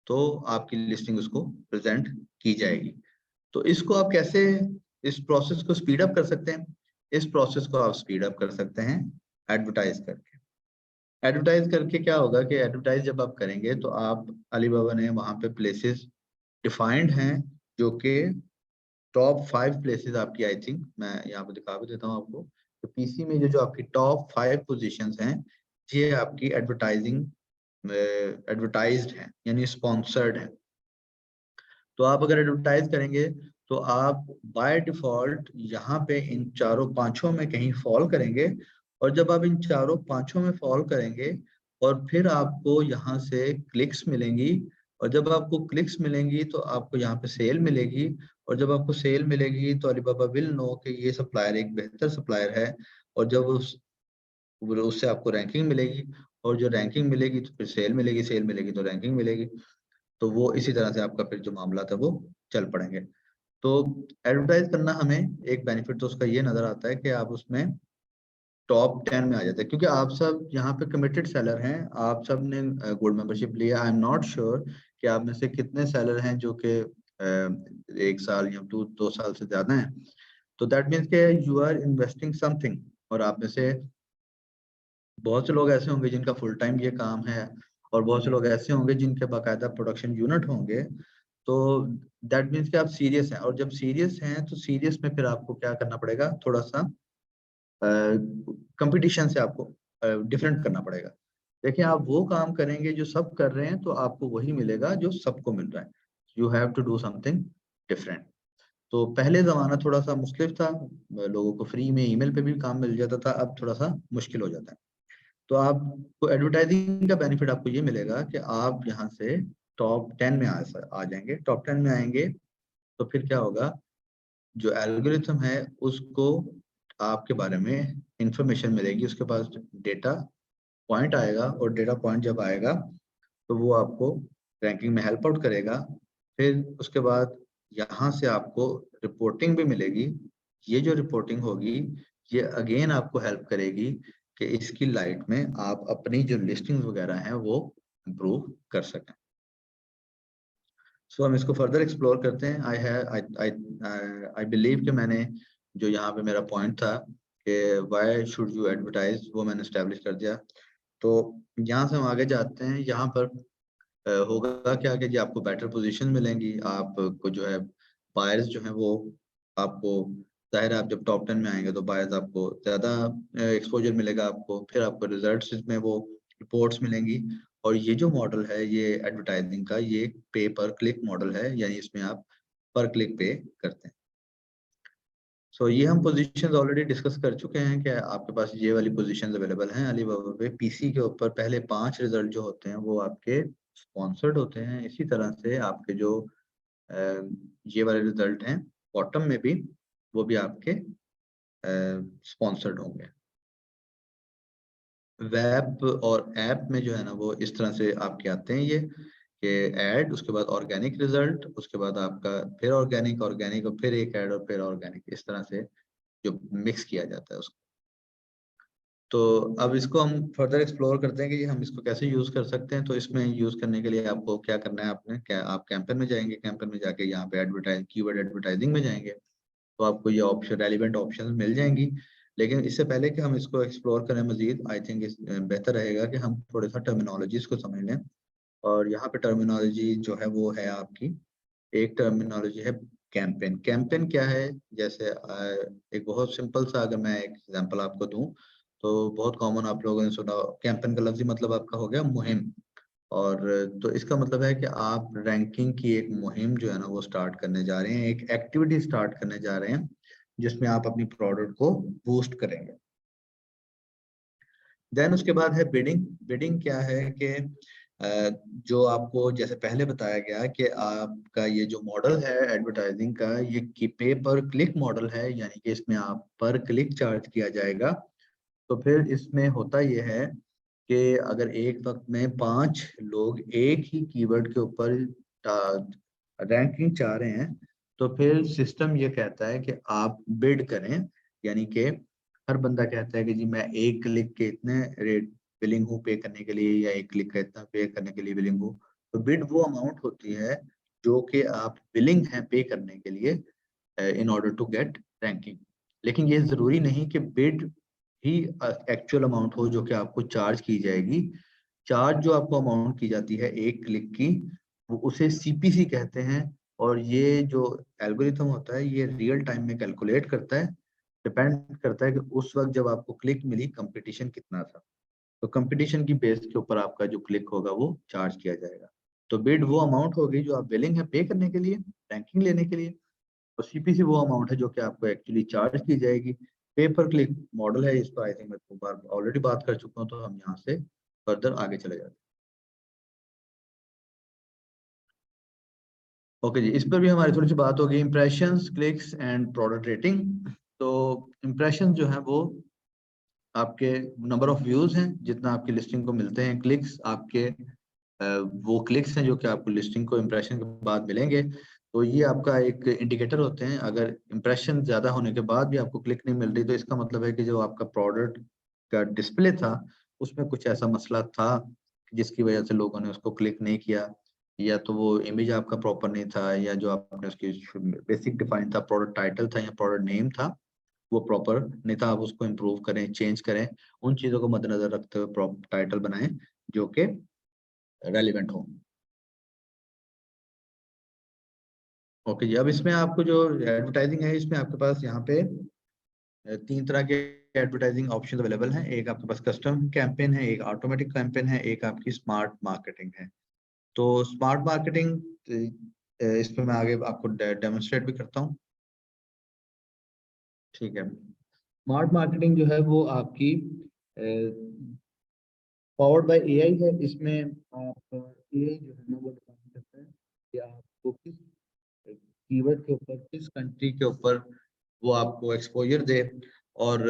तो आपकी लिस्टिंग उसको प्रेजेंट की जाएगी। तो इसको आप कैसे इस प्रोसेस को स्पीड अप कर सकते हैं? इस प्रोसेस को आप स्पीड अप कर सकते हैं एडवर्टाइज करके। एडवर्टाइज करके क्या होगा कि एडवर्टाइज जब आप करेंगे तो आप अलीबाबा ने वहां पे प्लेसेस डिफाइंड हैं, जो कि टॉप 5 प्लेसेस आपकी, आई थिंक मैं यहाँ पे दिखा भी देता हूँ आपको। तो पीसी में जो जो आपकी टॉप 5 पोजीशंस हैं, ये आपकी एडवर्टाइज्ड हैं, यानी स्पॉन्सर्ड हैं। तो आप अगर एडवर्टाइज करेंगे तो आप बाय डिफॉल्ट यहाँ पे इन चारों पांचों में कहीं फॉल करेंगे। और जब आप इन चारों पांचों में फॉल करेंगे और फिर आपको यहाँ से क्लिक्स मिलेंगी, और जब आपको क्लिक्स मिलेंगी तो आपको यहाँ पे सेल मिलेगी, और जब आपको सेल मिलेगी तो अलीबाबा विल नो कि ये सप्लायर एक बेहतर सप्लायर है। और जब उससे आपको रैंकिंग मिलेगी, और जो रैंकिंग मिलेगी तो फिर सेल मिलेगी, सेल मिलेगी तो रैंकिंग मिलेगी। तो वो इसी तरह से आपका फिर जो मामला था वो चल पड़ेंगे। तो एडवर्टाइज करना हमें एक बेनिफिट तो उसका ये नजर आता है कि आप उसमें टॉप 10 में आ जाते हैं, क्योंकि आप सब यहाँ पे कमिटेड सेलर हैं, आप सब ने गोल्ड मेंबरशिप लिया। आई एम नॉट श्योर कि आप में से कितने सेलर हैं जो कि 1 साल या 2 साल से ज्यादा हैं। तो दैट मीन्स के यू आर इन्वेस्टिंग समथिंग। और आप में से बहुत से लोग ऐसे होंगे जिनका फुल टाइम ये काम है, और बहुत से लोग ऐसे होंगे जिनके बाकायदा प्रोडक्शन यूनिट होंगे। तो दैट मीन्स कि आप सीरियस हैं, और जब सीरियस हैं तो सीरियस में फिर आपको क्या करना पड़ेगा, थोड़ा सा कंपटीशन से आपको डिफरेंट करना पड़ेगा। देखिए, आप वो काम करेंगे जो सब कर रहे हैं तो आपको वही मिलेगा जो सबको मिल रहा है। You have to do something different. तो पहले जमाना थोड़ा सा मुख्तलिफ था, लोगों को फ्री में ईमेल पे भी काम मिल जाता था, अब थोड़ा सा मुश्किल हो जाता है। तो आपको एडवर्टाइजिंग का बेनिफिट आपको ये मिलेगा कि आप यहाँ से टॉप 10 में आ जाएंगे। टॉप 10 में आएंगे तो फिर क्या होगा, जो एल्गोरिथम है उसको आपके बारे में इंफॉर्मेशन मिलेगी, उसके पास डेटा पॉइंट आएगा, और डेटा पॉइंट जब आएगा तो वो आपको रैंकिंग में हेल्प आउट करेगा। फिर उसके बाद यहाँ से आपको रिपोर्टिंग भी मिलेगी। ये जो रिपोर्टिंग होगी ये अगेन आपको हेल्प करेगी कि इसकी लाइट में आप अपनी जो लिस्टिंग वगैरह हैं वो इम्प्रूव कर सकें। सो हम इसको फर्दर एक्सप्लोर करते हैं। आई बिलीव कि मैंने जो यहाँ पे मेरा पॉइंट था कि व्हाई शुड यू एडवर्टाइज, वो मैंने स्टैब्लिश कर दिया। तो यहाँ से हम आगे जाते हैं। यहाँ पर होगा क्या कि जी आपको बेटर पोजीशन मिलेंगी, आपको जो है बायर्स जो है वो आपको, जाहिर है आप जब टॉप 10 में आएंगे तो बायर्स आपको ज़्यादा एक्सपोजर मिलेगा आपको, फिर आपको रिजल्ट्स में वो रिपोर्ट्स मिलेंगी। और ये जो मॉडल है ये एडवर्टाइजिंग का, ये पे पर क्लिक मॉडल है, यानी इसमें आप पर क्लिक पे करते हैं। सो ये हम पोजीशंस ऑलरेडी डिस्कस कर चुके हैं कि आपके पास ये वाली पोजीशंस अवेलेबल हैं अलीबाबा पे। पीसी के ऊपर पहले 5 रिजल्ट जो होते हैं वो आपके स्पॉन्सर्ड होते हैं। इसी तरह से आपके जो ये वाले रिजल्ट हैं बॉटम में भी, वो भी आपके स्पॉन्सर्ड होंगे। वेब और ऐप में जो है ना वो इस तरह से आपके आते हैं ये कि ऐड, उसके बाद ऑर्गेनिक रिजल्ट, उसके बाद आपका फिर ऑर्गेनिक, ऑर्गेनिक और फिर एक ऐड और फिर ऑर्गेनिक, इस तरह से जो मिक्स किया जाता है उसको। तो अब इसको हम फर्दर एक्सप्लोर करते हैं कि हम इसको कैसे यूज कर सकते हैं। तो इसमें यूज करने के लिए आपको क्या करना है, आपने क्या, आप कैंपेन में जाएंगे, कैंपेन में जाके यहाँ पे एडवर्टाइज कीवर्ड एडवर्टाइजिंग में जाएंगे तो आपको ये ऑप्शन, रेलिवेंट ऑप्शन मिल जाएंगी। लेकिन इससे पहले कि हम इसको एक्सप्लोर करें मजीद, आई थिंक बेहतर रहेगा कि हम थोड़ा सा टर्मिनोलॉजीज को समझ लें। और यहाँ पे टर्मिनोलॉजी जो है वो है आपकी, एक टर्मिनोलॉजी है कैंपेन। कैंपेन क्या है, जैसे एक बहुत सिंपल सा अगर मैं एक एग्जांपल आपको दूं, तो बहुत कॉमन आप लोगों ने सुना, कैंपेन का लफ्जी मतलब आपका हो गया मुहिम। और तो इसका मतलब है कि आप रैंकिंग की एक मुहिम जो है ना वो स्टार्ट करने जा रहे हैं, एक एक्टिविटी स्टार्ट करने जा रहे हैं जिसमें आप अपनी प्रोडक्ट को बूस्ट करेंगे। देन उसके बाद है बिडिंग। बिडिंग क्या है कि जो आपको जैसे पहले बताया गया कि आपका ये जो मॉडल है एडवर्टाइजिंग का, ये की पे पर क्लिक मॉडल है, यानी कि इसमें आप पर क्लिक चार्ज किया जाएगा। तो फिर इसमें होता ये है कि अगर एक वक्त में 5 लोग एक ही कीवर्ड के ऊपर रैंकिंग चाह रहे हैं, तो फिर सिस्टम ये कहता है कि आप बिड करें। यानी कि हर बंदा कहता है कि जी मैं एक क्लिक के इतने रेट बिलिंग हूँ पे करने के लिए, या एक क्लिक का इतना पे करने के लिए बिलिंग हूँ। तो बिड वो अमाउंट होती है जो कि आप बिलिंग है पे करने के लिए in order to get ranking. लेकिन ये जरूरी नहीं कि बिड ही एक्चुअल अमाउंट हो जो कि आपको चार्ज की जाएगी। चार्ज जो आपको अमाउंट की जाती है एक क्लिक की, वो उसे सीपीसी कहते हैं। और ये जो एल्गोरिथम होता है ये रियल टाइम में कैलकुलेट करता है, डिपेंड करता है कि उस वक्त जब आपको क्लिक मिली कंपटीशन कितना था। तो कंपटीशन की बेस के ऊपर आपका जो क्लिक होगा वो चार्ज किया जाएगा। तो बिड वो अमाउंट होगी जो आप बिलिंग है पे करने के लिए, रैंकिंग लेने के लिए। और सीपीसी वो अमाउंट है जो कि आपको एक्चुअली चार्ज की जाएगी। पे पर क्लिक मॉडल है, इस पर आई थिंक मैं दो बार ऑलरेडी बात कर चुका हूँ, तो हम यहाँ से फर्दर आगे चले जाते हैं। ओके जी, इस पर भी हमारी थोड़ी सी बात होगी, impressions, clicks and product rating. तो इंप्रेशन जो है वो आपके नंबर ऑफ व्यूज हैं जितना आपकी लिस्टिंग को मिलते हैं। क्लिक्स आपके वो क्लिक्स हैं जो कि आपको लिस्टिंग को इम्प्रेशन के बाद मिलेंगे। तो ये आपका एक इंडिकेटर होते हैं। अगर इम्प्रेशन ज्यादा होने के बाद भी आपको क्लिक नहीं मिल रही, तो इसका मतलब है कि जो आपका प्रोडक्ट का डिस्प्ले था उसमें कुछ ऐसा मसला था जिसकी वजह से लोगों ने उसको क्लिक नहीं किया, या तो वो इमेज आपका प्रॉपर नहीं था, या जो आपने उसकी बेसिक डिफाइन था, प्रोडक्ट टाइटल था या प्रोडक्ट नेम था, वो प्रॉपर नहीं था। आप उसको इम्प्रूव करें, चेंज करें, उन चीजों को मद्देनजर रखते हुए प्रॉपर टाइटल बनाएं जो कि रेलिवेंट हो। ओके जी, अब इसमें आपको जो एडवर्टाइजिंग है, इसमें आपके पास यहाँ पे तीन तरह के एडवर्टाइजिंग ऑप्शन अवेलेबल हैं। एक आपके पास कस्टम कैंपेन है, एक ऑटोमेटिक कैंपेन है, एक आपकी स्मार्ट मार्केटिंग है। तो स्मार्ट मार्केटिंग इसमें मैं आगे आपको डेमोन्स्ट्रेट भी करता हूँ। ठीक है, स्मार्ट मार्केटिंग जो है वो आपकी पावर्ड बाय एआई है। इसमें आप एआई जो है ना वो डिफाइन करता है कि आपको किस कीवर्ड के ऊपर, किस कंट्री के ऊपर वो आपको एक्सपोजर दे। और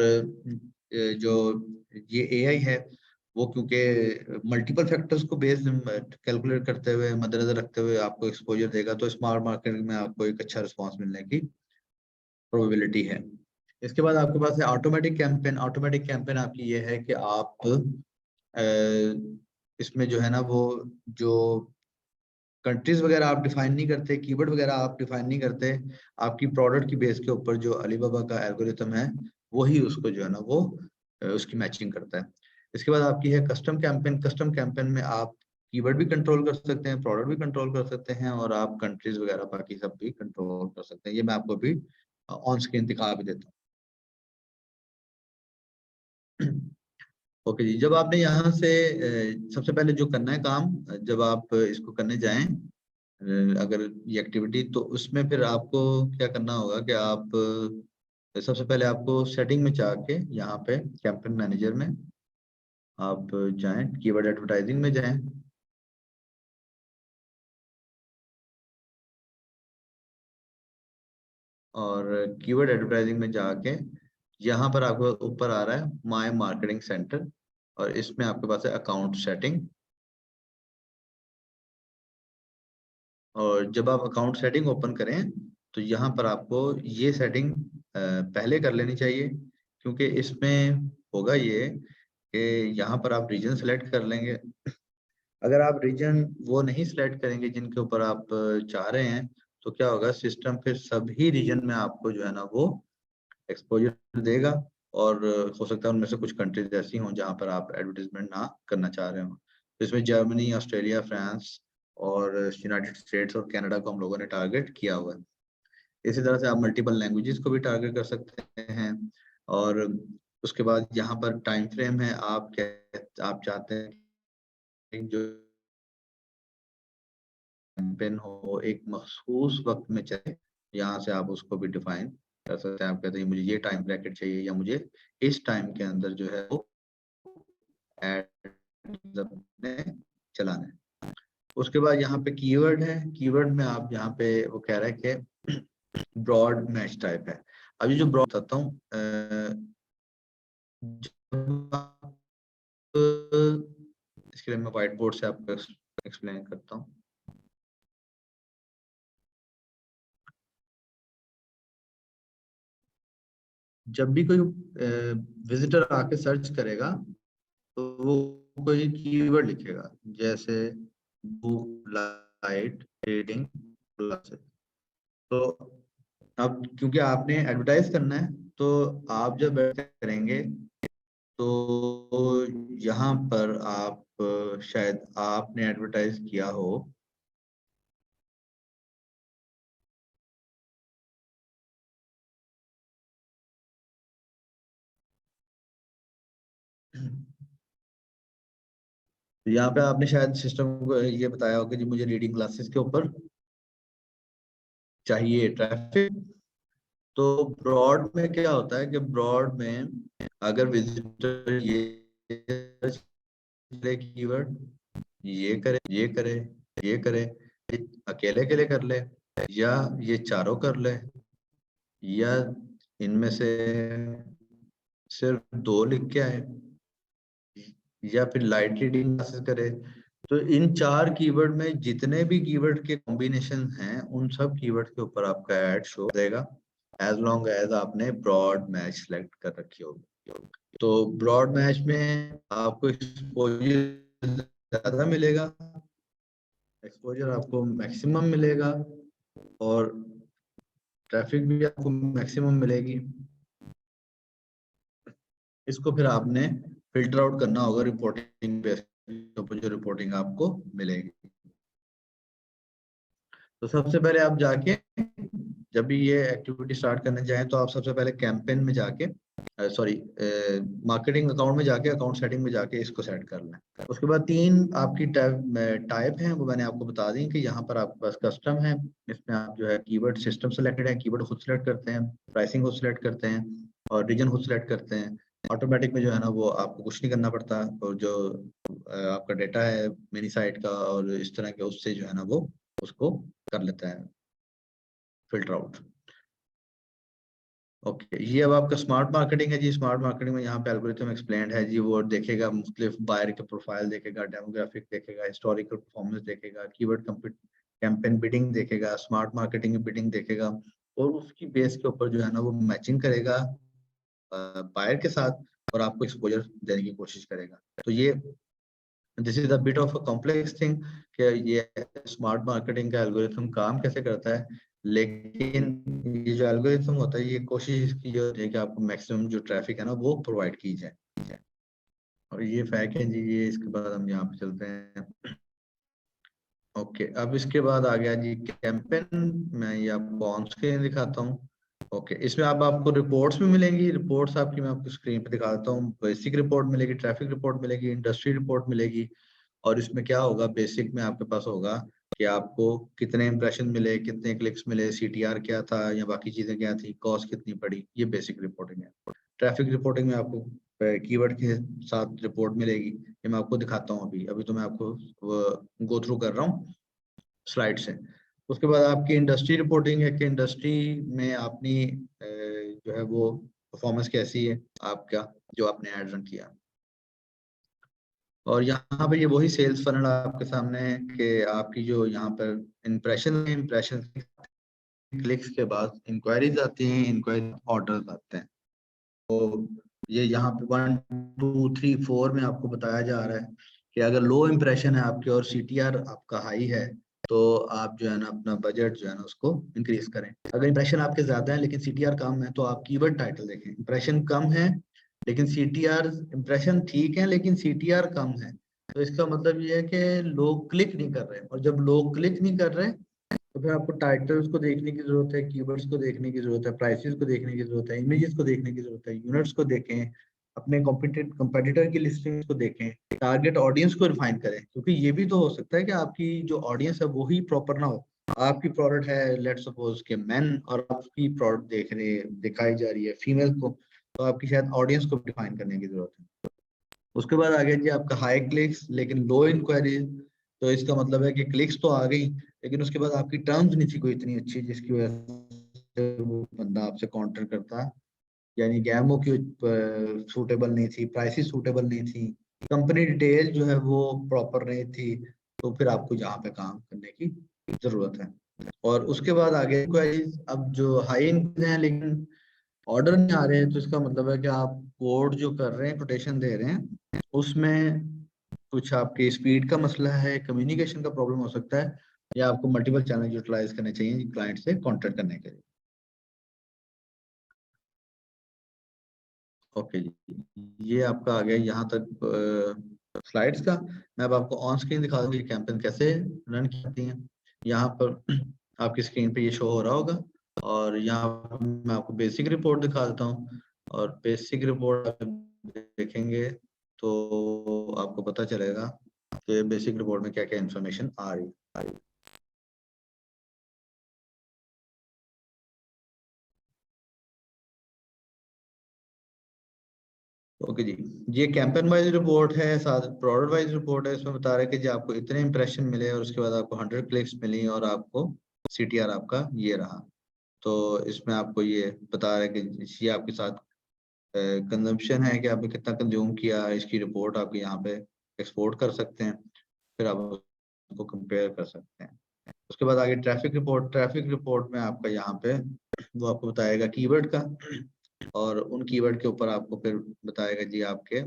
जो ये एआई है वो क्योंकि मल्टीपल फैक्टर्स को बेस कैलकुलेट करते हुए, मद्देनजर रखते हुए आपको एक्सपोजर देगा, तो स्मार्ट मार्केटिंग में आपको एक अच्छा रिस्पांस मिलने की प्रोबेबिलिटी है। इसके बाद आपके पास है ऑटोमेटिक कैंपेन। ऑटोमेटिक कैंपेन आपकी ये है कि आप इसमें जो है ना वो जो कंट्रीज वगैरह आप डिफाइन नहीं करते, कीवर्ड वगैरह आप डिफाइन नहीं करते। आपकी प्रोडक्ट की बेस के ऊपर जो अलीबाबा का एल्गोरिथम है वही उसको जो है ना वो उसकी मैचिंग करता है। इसके बाद आपकी है कस्टम कैंपेन। कस्टम कैंपेन में आप कीवर्ड भी कंट्रोल कर सकते हैं, प्रोडक्ट भी कंट्रोल कर सकते हैं, और आप कंट्रीज वगैरह बाकी सब भी कंट्रोल कर सकते हैं। ये मैं आपको अभी ऑन स्क्रीन दिखा भी देता हूँ। ओके जी, जब आपने यहाँ से सबसे पहले जो करना है काम, जब आप इसको करने जाएं अगर ये एक्टिविटी, तो उसमें फिर आपको क्या करना होगा कि आप सबसे पहले आपको सेटिंग में जाके यहाँ पे कैंपेन मैनेजर में आप जाएं, कीवर्ड एडवर्टाइजिंग में जाएं, और कीवर्ड एडवर्टाइजिंग में जाके यहाँ पर आपको ऊपर आ रहा है माय मार्केटिंग सेंटर, और इसमें आपके पास है अकाउंट सेटिंग। और जब आप अकाउंट सेटिंग ओपन करें तो यहाँ पर आपको ये सेटिंग पहले कर लेनी चाहिए, क्योंकि इसमें होगा ये कि यहाँ पर आप रीजन सेलेक्ट कर लेंगे। अगर आप रीजन वो नहीं सिलेक्ट करेंगे जिनके ऊपर आप चाह रहे हैं, तो क्या होगा, सिस्टम फिर सभी रीजन में आपको जो है ना वो एक्सपोजर देगा। और हो सकता है उनमें से कुछ कंट्रीज ऐसी हों जहाँ पर आप एडवर्टीजमेंट ना करना चाह रहे हो। तो इसमें जर्मनी, ऑस्ट्रेलिया, फ्रांस और यूनाइटेड स्टेट्स और कनाडा को हम लोगों ने टारगेट किया हुआ है। इसी तरह से आप मल्टीपल लैंग्वेजेस को भी टारगेट कर सकते हैं। और उसके बाद यहाँ पर टाइम फ्रेम है, आप चाहते हैं कि जो कैंपेन हो एक मखसूस वक्त में चले, यहाँ से आप उसको भी डिफाइन कर सकते हैं। आप कहते हैं मुझे ये टाइम ब्रैकेट चाहिए, या मुझे इस टाइम के अंदर जो है वो एड चलाना है। उसके बाद यहाँ पे कीवर्ड है। कीवर्ड में आप यहाँ पे वो कह रहा है कि ब्रॉड मैच टाइप है। अब ये जो ब्रॉड बताता हूँ, इसके लिए मैं व्हाइट बोर्ड से आपको एक्सप्लेन करता हूँ। जब भी कोई विजिटर आके सर्च करेगा, तो वो कोई कीवर्ड लिखेगा, जैसे बुक, लाइट, रीडिंग, क्लासेस। तो अब क्योंकि आपने एडवर्टाइज करना है, तो आप जब करेंगे तो यहाँ पर आप शायद आपने एडवर्टाइज किया हो। तो यहाँ पे आपने शायद सिस्टम को ये बताया होगा कि जी मुझे रीडिंग क्लासेस के ऊपर चाहिए ट्रैफिक। तो ब्रॉड में क्या होता है कि ब्रॉड में अगर विजिटर ये कीवर्ड ये करे, ये करे, ये करे, ये अकेले अकेले कर ले, या ये चारों कर ले, या इनमें से सिर्फ 2 लिख के आए, या फिर लाइट रीडिंग क्लासेस करे। तो इन 4 कीवर्ड में जितने भी कीवर्ड के कॉम्बिनेशन हैं, उन सब कीवर्ड के ऊपर आपका ऐड शो देगा, एज लॉन्ग एज आपने ब्रॉड मैच सेलेक्ट कर रखी होगी। तो ब्रॉड मैच में आपको एक्सपोजर ज्यादा मिलेगा, एक्सपोजर आपको मैक्सिमम मिलेगा, और ट्रैफिक भी आपको मैक्सिमम मिलेगी। इसको फिर आपने फिल्टर आउट करना होगा रिपोर्टिंग बेस पे, जो रिपोर्टिंग आपको मिलेगी। तो सबसे पहले आप जाके, जब भी ये एक्टिविटी स्टार्ट करने जाएं, तो आप सबसे पहले कैंपेन में जाके, सॉरी, मार्केटिंग अकाउंट में जाके, अकाउंट सेटिंग में जाके इसको सेट कर लें। उसके बाद 3 आपकी टाइप हैं, वो मैंने आपको बता दी कि यहाँ पर आपके पास कस्टम है, इसमें आप जो है कीवर्ड सिस्टम सेलेक्टेड है, कीवर्ड खुद सेलेक्ट करते हैं, प्राइसिंग खुद सेलेक्ट करते हैं, और रीजन खुद सेलेक्ट करते हैं। ऑटोमेटिक में जो है ना वो आपको कुछ नहीं करना पड़ता, और जो आपका डेटा है मिनी साइट का और इस तरह के, उससे जो है ना वो उसको कर लेता है फिल्टर आउट। ओके, ये अब आपका स्मार्ट मार्केटिंग है जी। स्मार्ट मार्केटिंग में यहाँ पे एल्गोरिथम एक्सप्लेन्ड है जी। वो देखेगा मुख्तलिफ बायर के प्रोफाइल देखेगा, डेमोग्राफिक देखेगा, हिस्टोरिकल परफॉर्मेंस देखेगा, कीवर्ड कैंपेन बिडिंग देखेगा, स्मार्ट मार्केटिंग बिडिंग देखेगा, और उसकी बेस के ऊपर जो है ना वो मैचिंग करेगा बायर के साथ, और आपको एक्सपोजर देने की कोशिश करेगा। तो ये this is a bit of a complex thing कि ये स्मार्ट मार्केटिंग का एल्गोरिथम काम कैसे करता है, लेकिन ये जो एल्गोरिथम होता है, ये कोशिश इसकी ये होती है कि आपको मैक्सिमम जो ट्रैफिक है ना वो प्रोवाइड की जाए। और ये फैक्ट है जी। ये इसके बाद हम यहाँ पे चलते हैं। ओके, अब इसके बाद आ गया जी कैंपेन। मैं ये आपको ऑन स्क्रीन दिखाता हूँ। ओके, इसमें आपको रिपोर्ट्स भी मिलेंगी। रिपोर्ट्स आपकी मैं आपको स्क्रीन पे दिखाता हूँ। बेसिक रिपोर्ट मिलेगी, ट्रैफिक रिपोर्ट मिलेगी, इंडस्ट्री रिपोर्ट मिलेगी। और इसमें क्या होगा, बेसिक में आपके पास होगा कि आपको कितने इंप्रेशन मिले, कितने क्लिक्स मिले, सीटीआर क्या था, या बाकी चीजें क्या थी, कॉस्ट कितनी पड़ी, ये बेसिक रिपोर्टिंग है। ट्रैफिक रिपोर्टिंग में आपको कीवर्ड के साथ रिपोर्ट मिलेगी। ये मैं आपको दिखाता हूँ। अभी अभी तो मैं आपको गो थ्रू कर रहा हूँ स्लाइड से। उसके बाद आपकी इंडस्ट्री रिपोर्टिंग है कि इंडस्ट्री में अपनी जो है वो परफॉर्मेंस कैसी है आपका, जो आपने एड रन किया। और यहाँ पे ये वही सेल्स फनल आपके सामने है कि आपकी जो यहाँ पर इंप्रेशन है, इंप्रेशन क्लिक्स के बाद इंक्वायरीज आती हैं, इंक्वायरी ऑर्डर्स आते हैं। तो ये यहाँ पे 1 2 3 4 में आपको बताया जा रहा है कि अगर लो इंप्रेशन है आपके और सीटीआर आपका हाई है, तो आप जो है ना अपना बजट जो है ना उसको इंक्रीज करें। अगर इंप्रेशन आपके ज्यादा है लेकिन सीटीआर कम है, तो आप कीवर्ड टाइटल देखें। इंप्रेशन कम है लेकिन सीटीआर, इंप्रेशन ठीक है लेकिन सीटीआर कम है, तो इसका मतलब ये है कि लोग क्लिक नहीं कर रहे हैं। और जब लोग क्लिक नहीं कर रहे, तो फिर आपको टाइटल्स को देखने की जरूरत है, कीवर्ड्स को देखने की जरूरत है, प्राइसेस को देखने की जरूरत है, इमेजेस को देखने की जरूरत है, यूनिट्स को देखें, अपने कंपेटिटर की लिस्टिंग्स को देखें, टारगेट ऑडियंस को रिफाइन करें। क्योंकि ये भी तो हो सकता है कि आपकी जो ऑडियंस है वो ही प्रॉपर ना हो। आपकी प्रोडक्ट है, लेट्स सपोज के मेन, और आपकी प्रोडक्ट दिखाई जा रही है फीमेल को, तो आपकी शायद ऑडियंस को डिफाइन करने की जरूरत है। उसके बाद आ गया जी आपका हाई क्लिक्स लेकिन लो इंक्वायरीज। तो इसका मतलब है कि क्लिक्स तो आ गई, लेकिन उसके बाद आपकी टर्म्स नहीं थी कोई इतनी अच्छी जिसकी वजह से वो बंदा आपसे काउंटर करता। यानी गैमो की सूटेबल नहीं थी, प्राइसेस सूटेबल नहीं थी, कंपनी डिटेल जो है वो प्रॉपर नहीं थी। तो फिर आपको यहाँ पे काम करने की जरूरत है। और उसके बाद आगे क्वेरीज, अब जो हाई इंक्वायरीज हैं लेकिन ऑर्डर नहीं आ रहे हैं तो इसका मतलब है कि आप कोड जो कर रहे हैं, कोटेशन दे रहे हैं, उसमें कुछ आपकी स्पीड का मसला है, कम्युनिकेशन का प्रॉब्लम हो सकता है, या आपको मल्टीपल चैनल यूटिलाइज करने चाहिए क्लाइंट से कॉन्टेक्ट करने के लिए। ओके जी, ये आपका आ गया यहाँ तक स्लाइड्स का। मैं अब आपको ऑन स्क्रीन दिखा दूंगी कैंपेन कैसे रन करती हैं। यहाँ पर आपकी स्क्रीन पे ये शो हो रहा होगा, और यहाँ पर मैं आपको बेसिक रिपोर्ट दिखा देता हूँ। और बेसिक रिपोर्ट आप देखेंगे तो आपको पता चलेगा कि बेसिक रिपोर्ट में क्या क्या इंफॉर्मेशन आ रही है। ओके जी, ये कैंपेन वाइज रिपोर्ट है, साथ प्रोडक्ट वाइज रिपोर्ट है। इसमें बता रहे हैं कि जी आपको इतने इंप्रेशन मिले और उसके बाद आपको 100 क्लिक्स मिली और आपको CTR आपका ये रहा। तो इसमें आपको ये बता रहे हैं कि ये आपके साथ कंजम्पशन है कि आपने कितना कंज्यूम किया, इसकी रिपोर्ट आपके यहाँ पे एक्सपोर्ट कर सकते हैं, फिर आप उसको कंपेयर कर सकते हैं। उसके बाद आगे ट्रैफिक रिपोर्ट। ट्रैफिक रिपोर्ट में आपका यहाँ पे वो आपको बताएगा कीवर्ड का, और उन कीवर्ड के ऊपर आपको फिर बताएगा जी आपके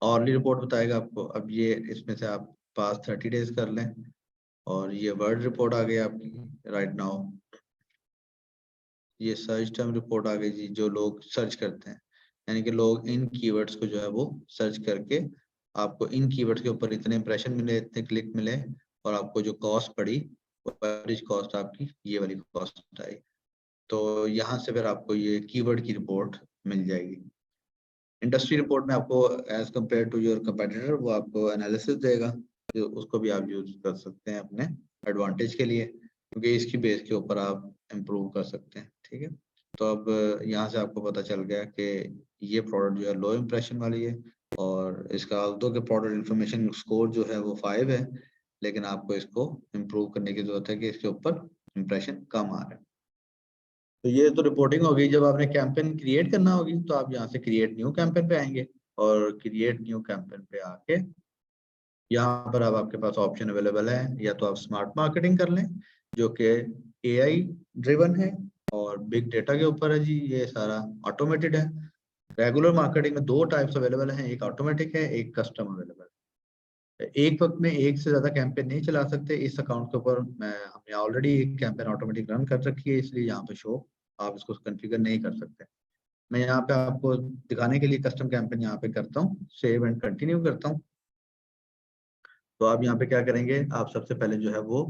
ऑर्ली रिपोर्ट बताएगा आपको। अब ये इसमें से आप पास 30 डेज कर लें, और ये वर्ड रिपोर्ट आ गई आपकी राइट नाउ। ये सर्च टर्म रिपोर्ट आ गई जी, जो लोग सर्च करते हैं, यानी कि लोग इन कीवर्ड्स को जो है वो सर्च करके आपको इन कीवर्ड्स के ऊपर इतने इंप्रेशन मिले, इतने क्लिक मिले, और आपको जो कॉस्ट पड़ी वो एवरेज कॉस्ट आपकी ये वाली कॉस्ट आई। तो यहाँ से फिर आपको ये कीवर्ड की रिपोर्ट मिल जाएगी। इंडस्ट्री रिपोर्ट में आपको as compare to your competitor वो आपको एनालिसिस देगा, तो उसको भी आप यूज कर सकते हैं अपने एडवांटेज के लिए, क्योंकि इसकी बेस के ऊपर आप इम्प्रूव कर सकते हैं। ठीक है, तो अब यहाँ से आपको पता चल गया कि ये प्रोडक्ट जो है लो इम्प्रेशन वाली है, और इसका दो के प्रोडक्ट इन्फॉर्मेशन स्कोर जो है वो 5 है, लेकिन आपको इसको इम्प्रूव करने की जरूरत है कि इसके ऊपर इम्प्रेशन कम आ रहा है। तो ये तो रिपोर्टिंग होगी। जब आपने कैंपेन क्रिएट करना होगी तो आप यहाँ से क्रिएट न्यू कैंपेन पे आएंगे, और क्रिएट न्यू कैंपेन पे आके यहाँ पर अब आपके पास ऑप्शन अवेलेबल है, या तो आप स्मार्ट मार्केटिंग कर लें जो कि AI ड्रिवन है और बिग डेटा के ऊपर है जी, ये सारा ऑटोमेटेड है। रेगुलर मार्केटिंग में दो टाइप्स अवेलेबल हैं, एक ऑटोमेटिक है, एक कस्टम अवेलेबल है। एक वक्त में एक से ज्यादा कैंपेन नहीं चला सकते। इस अकाउंट के ऊपर मैं हमने ऑलरेडी एक कैंपेन ऑटोमेटिक रन कर रखी है, इसलिए यहाँ पे शो आप इसको कॉन्फ़िगर नहीं कर सकते। मैं यहाँ पे आपको दिखाने के लिए कस्टम कैंपेन यहाँ पे करता हूँ, सेव एंड कंटिन्यू करता हूँ। तो आप यहाँ पे क्या करेंगे, आप सबसे पहले जो है वो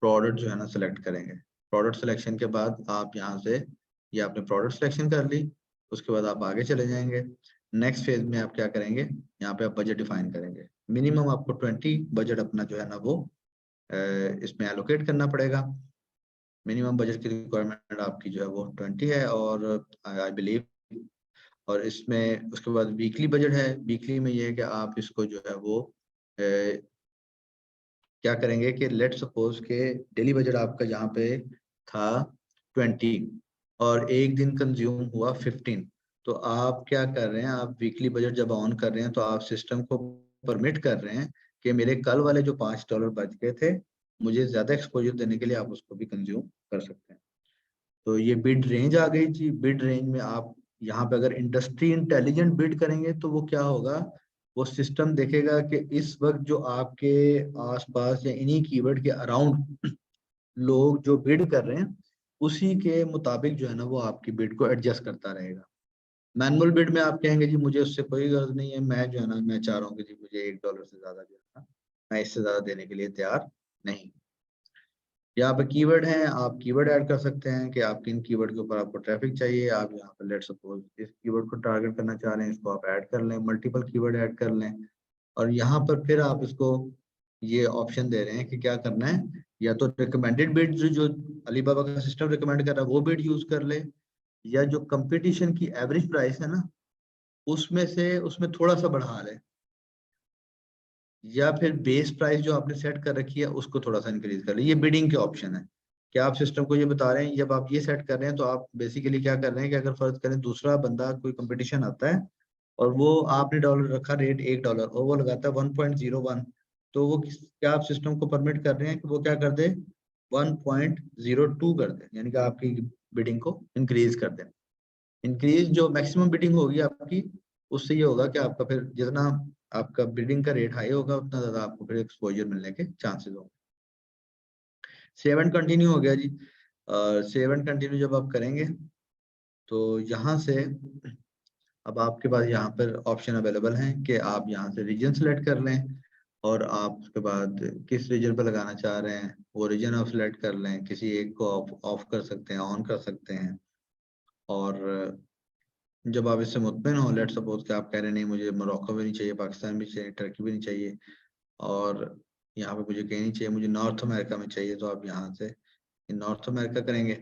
प्रोडक्ट जो है ना सिलेक्ट करेंगे। प्रोडक्ट सिलेक्शन के बाद आप यहाँ से ये आपने प्रोडक्ट सिलेक्शन कर ली, उसके बाद आप आगे चले जाएंगे। नेक्स्ट फेज में आप क्या करेंगे, यहाँ पे आप बजट डिफाइन करेंगे। मिनिमम आपको 20 बजट अपना जो है ना वो इसमें एलोकेट करना पड़ेगा। मिनिमम बजट की रिक्वायरमेंट आपकी जो है वो 20 है, और आई बिलीव, और इसमें उसके बाद वीकली बजट है। वीकली में ये है कि आप इसको जो है वो क्या करेंगे कि लेट सपोज के डेली बजट आपका यहाँ पे था 20, और एक दिन कंज्यूम हुआ 15। तो आप क्या कर रहे हैं, आप वीकली बजट जब ऑन कर रहे हैं तो आप सिस्टम को परमिट कर रहे हैं कि मेरे कल वाले जो $5 बच गए थे, मुझे ज्यादा एक्सपोजर देने के लिए आप उसको भी कंज्यूम कर सकते हैं। तो ये बिड रेंज आ गई जी। बिड रेंज में आप यहाँ पे अगर इंडस्ट्री इंटेलिजेंट बिड करेंगे तो वो क्या होगा, वो सिस्टम देखेगा कि इस वक्त जो आपके आसपास या इन्हीं कीवर्ड के अराउंड लोग जो बिड कर रहे हैं, उसी के मुताबिक जो है ना वो आपकी बिड को एडजस्ट करता रहेगा। मैनुअल बिड में आप कहेंगे जी मुझे उससे कोई गर्ज नहीं है, मैं जो है ना मैं चाह रहा हूँ कि जी मुझे $1 से ज्यादा जो है ना मैं इससे ज्यादा देने के लिए तैयार नहीं। यहाँ पे कीवर्ड हैं, आप कीवर्ड ऐड कर सकते हैं कि आप किन कीवर्ड के ऊपर आपको ट्रैफिक चाहिए। आप यहाँ पे लेट सपोज इस कीवर्ड को टारगेट करना चाह रहे हैं, इसको आप ऐड कर लें, मल्टीपल कीवर्ड ऐड कर लें। और यहाँ पर फिर आप इसको ये ऑप्शन दे रहे हैं कि क्या करना है, या तो रिकमेंडेड बिड जो अलीबाबा का सिस्टम रिकमेंड कर रहा है वो बिड यूज कर ले, या जो कंपटीशन की एवरेज प्राइस है ना उसमें से उसमें थोड़ा सा बढ़ा ले, या फिर बेस प्राइस जो आपने सेट कर रखी है उसको थोड़ा सा इंक्रीज कर ले। ये बिडिंग के ऑप्शन है कि आप सिस्टम को ये बता रहे हैं। जब आप ये सेट कर रहे हैं तो आप बेसिकली क्या कर रहे हैं कि अगर फर्ज करें दूसरा बंदा कोई कंपटीशन आता है और वो आपने डॉलर रखा रेट $1 और वो लगाता है 1.01, तो वो क्या आप सिस्टम को परमिट कर रहे हैं कि वो क्या कर दे, 1.02 कर दें, यानी कि आपकी बिडिंग को इंक्रीज कर दें। इंक्रीज जो मैक्सिमम बिडिंग होगी आपकी, उससे ये होगा कि आपका फिर जितना आपका बिडिंग का रेट हाई होगा उतना ज्यादा आपको फिर एक्सपोजर मिलने के चांसेस होंगे। सेव एंड कंटिन्यू हो गया जी। सेव एंड कंटिन्यू जब आप करेंगे तो यहाँ से अब आपके पास यहाँ पर ऑप्शन अवेलेबल हैं कि आप यहाँ से रीजन सेलेक्ट कर लें और आप उसके बाद किस रीजन पर लगाना चाह रहे हैं वो रीजन आप सिलेक्ट कर लें। किसी एक को ऑफ कर सकते हैं, ऑन कर सकते हैं। और जब आप इससे मुतमिन हो, लेट सपोज कि आप कह रहे हैं नहीं मुझे मोरक्को भी नहीं चाहिए, पाकिस्तान भी चाहिए, टर्की भी नहीं चाहिए और यहाँ पे मुझे कहीं नहीं चाहिए, मुझे नॉर्थ अमेरिका में चाहिए, तो आप यहाँ से नॉर्थ अमेरिका करेंगे।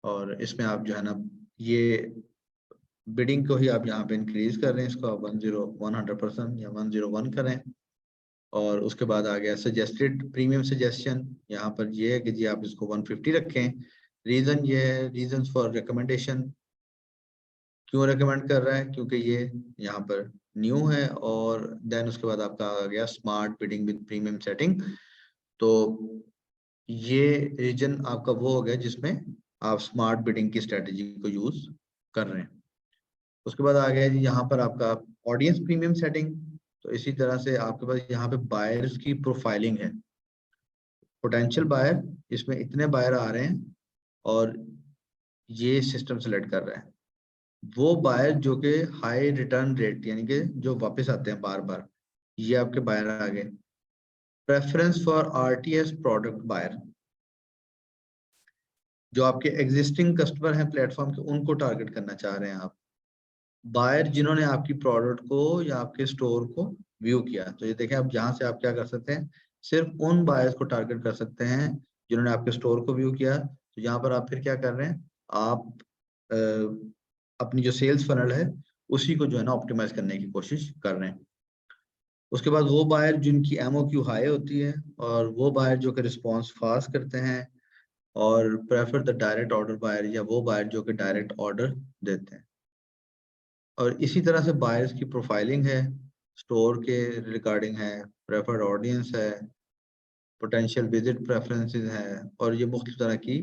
और इसमें आप जो है ना ये बिडिंग को ही आप यहाँ पे इंक्रीज कर रहे हैं, इसको आप 100% या 101 करें। और उसके बाद आ गया सजेस्टेड प्रीमियम सजेशन। यहाँ पर ये है कि जी आप इसको 150 रखें। रीजन ये है, रीजन फॉर रिकमेंडेशन, क्यों रिकमेंड कर रहा है, क्योंकि ये यहाँ पर न्यू है। और देन उसके बाद आपका आ गया smart bidding with premium setting. तो ये रीजन आपका वो हो गया जिसमें आप स्मार्ट बिडिंग की स्ट्रेटेजी को यूज कर रहे हैं। उसके बाद आ गया जी यहाँ पर आपका ऑडियंस प्रीमियम सेटिंग। तो इसी तरह से आपके पास यहाँ पे बायर्स की प्रोफाइलिंग है। पोटेंशियल बायर, इसमें इतने बायर आ रहे हैं और ये सिस्टम सेलेक्ट कर रहा है वो बायर जो कि हाई रिटर्न रेट, यानी कि जो वापस आते हैं बार बार, ये आपके बायर आ गए। Preference for RTS product buyer, जो आपके एग्जिस्टिंग कस्टमर हैं प्लेटफॉर्म के, उनको टारगेट करना चाह रहे हैं आप। बायर जिन्होंने आपकी प्रोडक्ट को या आपके स्टोर को व्यू किया, तो ये देखें आप यहाँ से आप क्या कर सकते हैं, सिर्फ उन बायर्स को टारगेट कर सकते हैं जिन्होंने आपके स्टोर को व्यू किया। तो यहाँ पर आप फिर क्या कर रहे हैं, आप अपनी जो सेल्स फनल है उसी को जो है ना ऑप्टिमाइज करने की कोशिश कर रहे हैं। उसके बाद वो बायर जिनकी एमओक्यू हाई होती है और वो बायर जो कि रिस्पॉन्स फास्ट करते हैं और prefer the direct order buyer, या वो बायर जो कि डायरेक्ट ऑर्डर देते हैं। और इसी तरह से बायर्स की प्रोफाइलिंग है, स्टोर के रिगार्डिंग है, प्रेफर्ड ऑडियंस है, पोटेंशियल विजिट प्रेफरेंसेस है, और ये मुख्तलिफ तरह की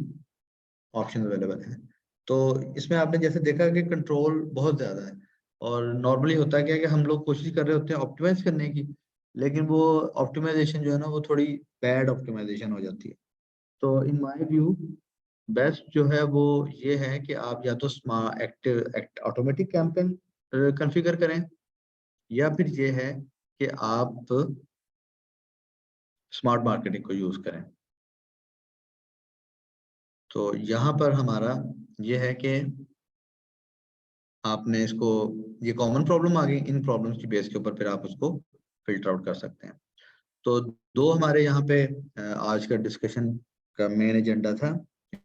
ऑप्शन अवेलेबल हैं। तो इसमें आपने जैसे देखा कि कंट्रोल बहुत ज़्यादा है। और नॉर्मली होता क्या है कि हम लोग कोशिश कर रहे होते हैं ऑप्टिमाइज करने की, लेकिन वो ऑप्टिमाइजेशन जो है ना वो थोड़ी बैड ऑप्टिमाइजेशन हो जाती है। तो इन माय व्यू बेस्ट जो है वो ये है कि आप या तो smart active automatic campaign configure करें, या फिर ये है कि आप स्मार्ट मार्केटिंग को यूज करें। तो यहाँ पर हमारा ये है कि आपने इसको, ये कॉमन प्रॉब्लम आ गई, इन प्रॉब्लम्स की बेस के ऊपर फिर आप उसको फिल्टर आउट कर सकते हैं। तो दो हमारे यहाँ पे आज का डिस्कशन का मेन एजेंडा था।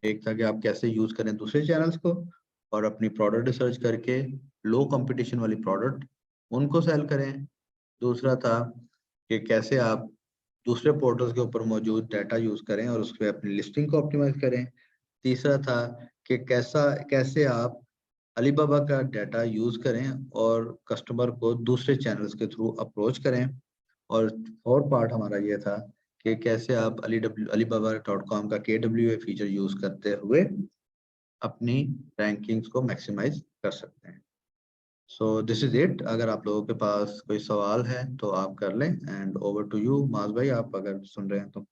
एक था कि आप कैसे यूज करें दूसरे चैनल्स को और अपनी प्रोडक्ट रिसर्च करके लो कंपटीशन वाली प्रोडक्ट उनको सेल करें। दूसरा था कि कैसे आप दूसरे पोर्टल्स के ऊपर मौजूद डाटा यूज करें और उसके अपनी लिस्टिंग को ऑप्टिमाइज करें। तीसरा था कि कैसे आप अलीबाबा का डाटा यूज करें और कस्टमर को दूसरे चैनल्स के थ्रू अप्रोच करें। और पार्ट हमारा ये था कि कैसे आप alibaba.com का KWA फीचर यूज करते हुए अपनी रैंकिंग्स को मैक्सिमाइज कर सकते हैं। So this is it. अगर आप लोगों के पास कोई सवाल है तो आप कर लें। एंड ओवर टू यू माज भाई, आप अगर सुन रहे हैं तो।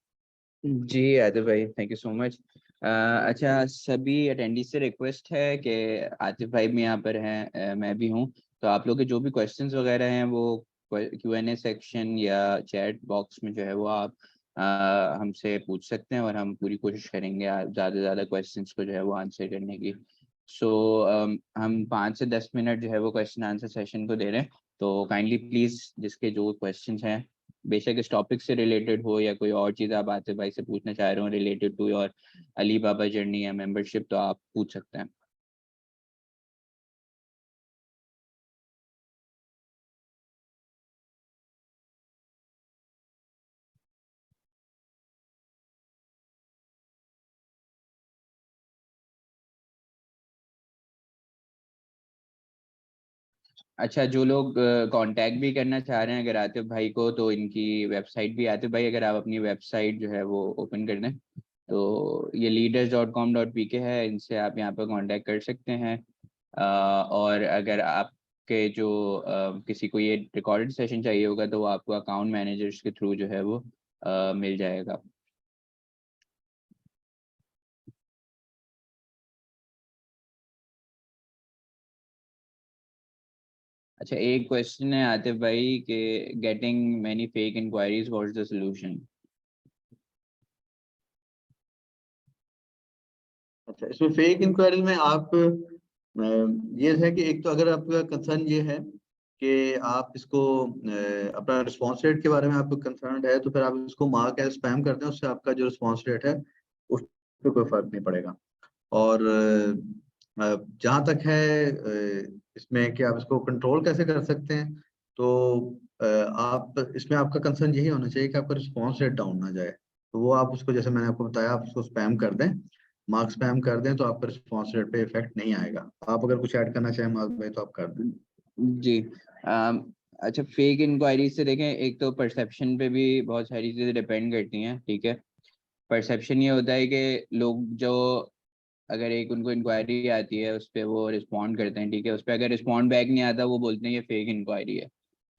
जी आतिफ भाई, थैंक यू सो मच। अच्छा, सभी अटेंडीज से रिक्वेस्ट है कि आतिफ भाई भी यहाँ पर हैं, मैं भी हूँ, तो आप लोग के जो भी क्वेश्चंस वगैरह हैं वो Q&A सेक्शन या चैट बॉक्स में जो है वो आप हमसे पूछ सकते हैं और हम पूरी कोशिश करेंगे ज़्यादा से ज़्यादा क्वेश्चंस को जो है वो आंसर करने की। सो हम 5 से 10 मिनट जो है वो क्वेश्चन आंसर सेशन को दे रहे हैं, तो काइंडली प्लीज़ जिसके जो क्वेश्चंस हैं, बेशक इस टॉपिक से रिलेटेड हो या कोई और चीज़ आप आतिफ भाई से पूछना चाह रहे हो related to your Alibaba journey या मेंबरशिप, तो आप पूछ सकते हैं। अच्छा, जो लोग कांटेक्ट भी करना चाह रहे हैं अगर आतिफ भाई को, तो इनकी वेबसाइट भी, आतिफ भाई अगर आप अपनी वेबसाइट जो है वो ओपन कर दें, तो ये leaders.com.pk है, इनसे आप यहाँ पर कांटेक्ट कर सकते हैं। और अगर आपके जो किसी को ये रिकॉर्डेड सेशन चाहिए होगा, तो वो आपको अकाउंट मैनेजर्स के थ्रू जो है वो मिल जाएगा। अच्छा, एक क्वेश्चन है आतिफ भाई के, getting many fake inquiries, what is the solution? अच्छा, इसमें फेक इंक्वायरी में आप ये है कि एक तो अगर आपका कंसर्न ये है कि आप इसको अपना रिस्पॉन्स रेट के बारे में आपको कंसर्न है, तो फिर आप इसको मार्क एज स्पैम करते हैं, उससे आपका जो रिस्पॉन्स रेट है उस पर कोई फर्क नहीं पड़ेगा। और जहाँ तक है इसमें कि आप इसको कंट्रोल कैसे कर सकते हैं, तो आप इसमें आपका कंसर्न यही होना चाहिए कि आपका रिस्पॉन्स रेट डाउन ना जाए। तो वो आप उसको, जैसे मैंने आपको बताया, आप उसको स्पैम कर दें, मार्क स्पैम कर दें, तो आपका रिस्पॉन्स रेट पे इफेक्ट नहीं आएगा। आप अगर कुछ ऐड करना चाहें मार्क भाई तो आप कर दें। जी। अच्छा, फेक इंक्वायरी से देखें, एक तो परसेप्शन पे भी बहुत सारी चीज़ें डिपेंड करती हैं, ठीक है। परसेप्शन ये होता है कि लोग जो, अगर एक उनको इंक्वायरी आती है उस पर वो रिस्पॉन्ड करते हैं, ठीक है, उस पर अगर रिस्पॉन्ड बैक नहीं आता, वो बोलते हैं ये फेक इंक्वायरी है,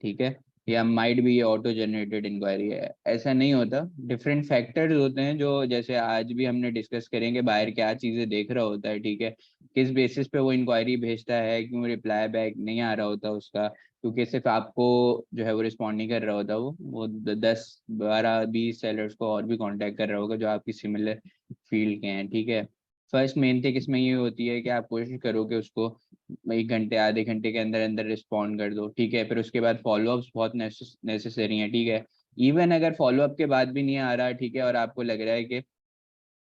ठीक है, या माइट भी ये ऑटो जनरेटेड इंक्वायरी है। ऐसा नहीं होता, डिफरेंट फैक्टर्स होते हैं जो, जैसे आज भी हमने डिस्कस करेंगे, बाहर क्या चीज़ें देख रहा होता है, ठीक है, किस बेसिस पे वो इंक्वायरी भेजता है, क्यों रिप्लाई बैक नहीं आ रहा होता उसका, क्योंकि सिर्फ आपको जो है वो रिस्पॉन्ड नहीं कर रहा होता, वो 10 12 20 सेलर्स को और भी कांटेक्ट कर रहा होगा जो आपकी सिमिलर फील्ड के हैं, ठीक है। फर्स्ट मेन थिंग इसमें ये होती है कि आप कोशिश करो कि उसको 1 घंटे आधे घंटे के अंदर अंदर रिस्पॉन्ड कर दो, ठीक है। फिर उसके बाद फॉलोअप्स बहुत नेसेसरी हैं, ठीक है। इवन अगर फॉलोअप के बाद भी नहीं आ रहा, ठीक है, और आपको लग रहा है कि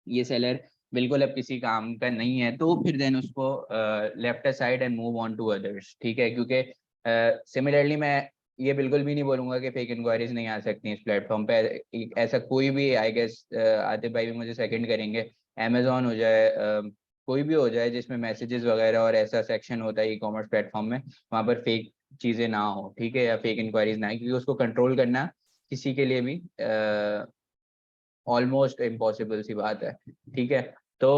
ये सेलर बिल्कुल अब किसी काम का नहीं है, तो फिर देन उसको left side and move on to others, ठीक है। क्योंकि सिमिलरली मैं ये बिल्कुल भी नहीं बोलूंगा कि फेक इंक्वायरीज नहीं आ सकती इस प्लेटफॉर्म पे। ऐसा कोई भी, आई गेस आतिफ भाई भी मुझे सेकंड करेंगे, अमेजोन हो जाए, कोई भी हो जाए जिसमें मैसेजेस वगैरह और ऐसा सेक्शन होता है ई कॉमर्स प्लेटफॉर्म में, वहाँ पर फेक चीज़ें ना हो, ठीक है, या फेक इंक्वायरीज ना हो, क्योंकि उसको कंट्रोल करना किसी के लिए भी ऑलमोस्ट इम्पॉसिबल सी बात है, ठीक है। तो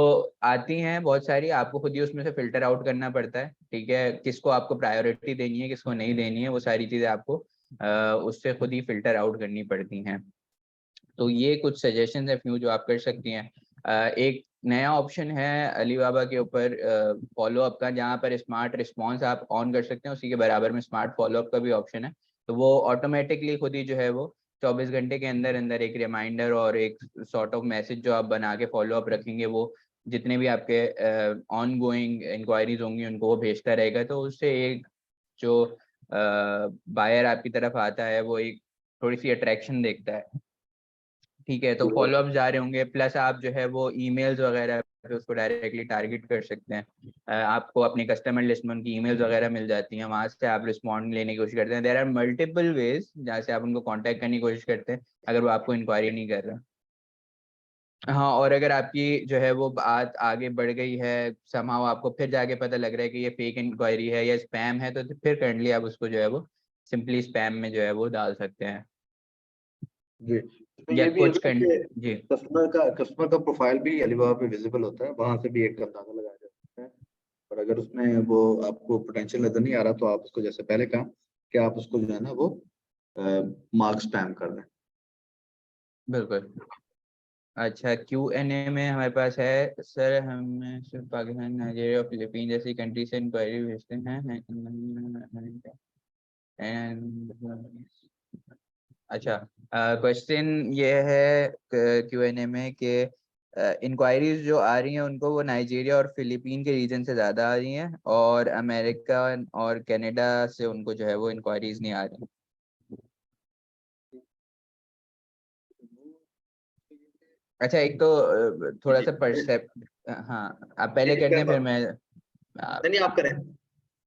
आती हैं बहुत सारी, आपको खुद ही उसमें से फिल्टर आउट करना पड़ता है, ठीक है, किसको आपको प्रायोरिटी देनी है, किसको नहीं देनी है, वो सारी चीज़ें आपको उससे खुद ही फिल्टर आउट करनी पड़ती हैं। तो ये कुछ सजेशन है फ्यू जो आप कर सकती हैं। एक नया ऑप्शन है अलीबाबा के ऊपर फॉलो अप का, जहाँ पर स्मार्ट रिस्पॉन्स आप ऑन कर सकते हैं, उसी के बराबर में स्मार्ट फॉलो अप का भी ऑप्शन है। तो वो ऑटोमेटिकली खुद ही जो है वो 24 घंटे के अंदर अंदर एक रिमाइंडर और एक सॉर्ट ऑफ मैसेज जो आप बना के फॉलो अप रखेंगे, वो जितने भी आपके ऑन गोइंग इंक्वायरीज होंगी उनको वो भेजता रहेगा। तो उससे एक जो बायर आपकी तरफ आता है वो एक थोड़ी सी अट्रैक्शन देखता है, ठीक है। तो फॉलोअप जा रहे होंगे, प्लस आप जो है वो ईमेल्स वगैरह पे उसको डायरेक्टली टारगेट कर सकते हैं। आपको अपनी कस्टमर लिस्ट में उनकी ईमेल्स वगैरह मिल जाती हैं, वहां से आप रिस्पॉन्ड लेने की कोशिश करते हैं। देयर आर मल्टीपल वेज जहाँ से आप उनको कांटेक्ट करने की कोशिश करते हैं अगर वो आपको इंक्वायरी नहीं कर रहा। हाँ, और अगर आपकी जो है वो बात आगे बढ़ गई है, समहाउ आपको फिर जाके पता लग रहा है कि ये फेक इंक्वायरी है या स्पैम है, तो फिर करंटली आप उसको जो है वो सिंपली स्पैम में जो है वो डाल सकते हैं, जी, तो या ये भी है कुछ ना कि जी। कस्टमर का प्रोफाइल भी अलीबाबा पे विजिबल होता है, वहां से भी एक अंदाजा लगाया जा सकता है। और अगर उसमें वो आपको पोटेंशियल नजर नहीं आ रहा, तो आप उसको, जैसे पहले कहा, कि आप उसको जो है ना वो मार्क स्पैम कर दें। बिल्कुल। अच्छा, Q&A में हमारे पास है सर, हमें सिर्फ पाकिस्तान, नाइजीरिया और फिलीपीन जैसी कंट्री से इंक्वायरी भेजते हैं। अच्छा, क्वेश्चन ये है Q&A में कि इंक्वायरीज जो आ रही हैं उनको वो नाइजीरिया और फिलीपीन के रीजन से ज़्यादा आ रही हैं, और अमेरिका और कनाडा से उनको जो है वो इंक्वायरीज नहीं आ रही। अच्छा, एक तो थोड़ा जी, सा परसेप्ट, हाँ, आप पहले जी, कर क्या दें फिर बात। मैं। नहीं नहीं, आप करें।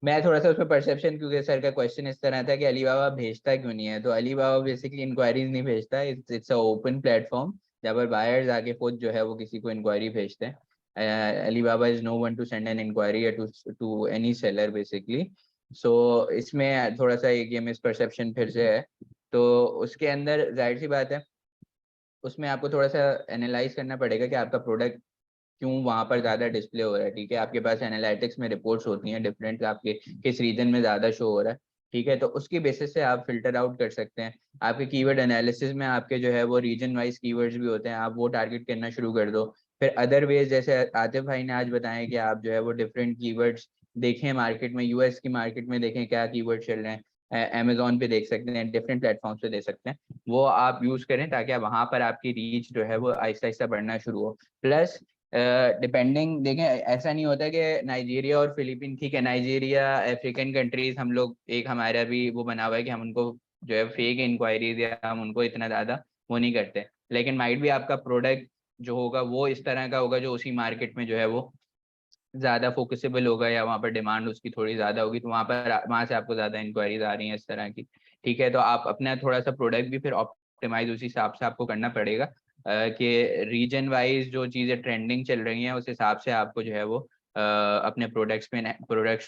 मैं थोड़ा सा उसमें परसेप्शन, क्योंकि सर का क्वेश्चन इस तरह था कि अलीबाबा भेजता क्यों नहीं है, तो अलीबाबा बेसिकली इंक्वायरीज नहीं भेजता, इट्स अ ओपन प्लेटफॉर्म जहाँ पर बायर्स आके खुद जो है वो किसी को इंक्वायरी भेजते हैं। Alibaba is no one to send an enquiry to to any seller basically. So इसमें थोड़ा सा एक ये मिसपरसेप्शन फिर से है। तो उसके अंदर जाहिर सी बात है, उसमें आपको थोड़ा सा एनालाइज करना पड़ेगा कि आपका प्रोडक्ट क्यों वहाँ पर ज़्यादा डिस्प्ले हो रहा है। ठीक है, आपके पास एनालिटिक्स में रिपोर्ट्स होती हैं डिफरेंट, आपके किस रीजन में ज़्यादा शो हो रहा है। ठीक है, तो उसकी बेसिस से आप फिल्टर आउट कर सकते हैं। आपके कीवर्ड एनालिसिस में आपके जो है वो रीजन वाइज कीवर्ड्स भी होते हैं, आप वो टारगेट करना शुरू कर दो। फिर अदर वेज, जैसे आतिफ भाई ने आज बताया कि आप जो है वो डिफरेंट कीवर्ड्स देखें मार्केट में, यूएस की मार्केट में देखें क्या कीवर्ड चल रहे हैं, अमेजोन पे देख सकते हैं, डिफरेंट प्लेटफॉर्म्स पे देख सकते हैं, वो आप यूज करें ताकि वहां पर आपकी रीच जो है वो आहिस्ता आहिस्ता बढ़ना शुरू हो। प्लस डिपेंडिंग देखें, ऐसा नहीं होता कि नाइजीरिया और फिलीपीन, ठीक है नाइजीरिया अफ्रीकन कंट्रीज हम लोग एक हमारा भी वो बना हुआ है कि हम उनको जो है फेक इंक्वायरीज या हम उनको इतना ज़्यादा वो नहीं करते, लेकिन माइट भी आपका प्रोडक्ट जो होगा वो इस तरह का होगा जो उसी मार्केट में जो है वो ज़्यादा फोकसेबल होगा या वहाँ पर डिमांड उसकी थोड़ी ज़्यादा होगी, तो वहाँ से आपको ज़्यादा इंक्वायरीज आ रही हैं इस तरह की। ठीक है, तो आप अपना थोड़ा सा प्रोडक्ट भी फिर ऑप्टिमाइज उसी हिसाब से आपको करना पड़ेगा कि रीजन वाइज जो चीज़ें ट्रेंडिंग चल रही हैं उस हिसाब से आपको जो है वो अपने प्रोडक्ट्स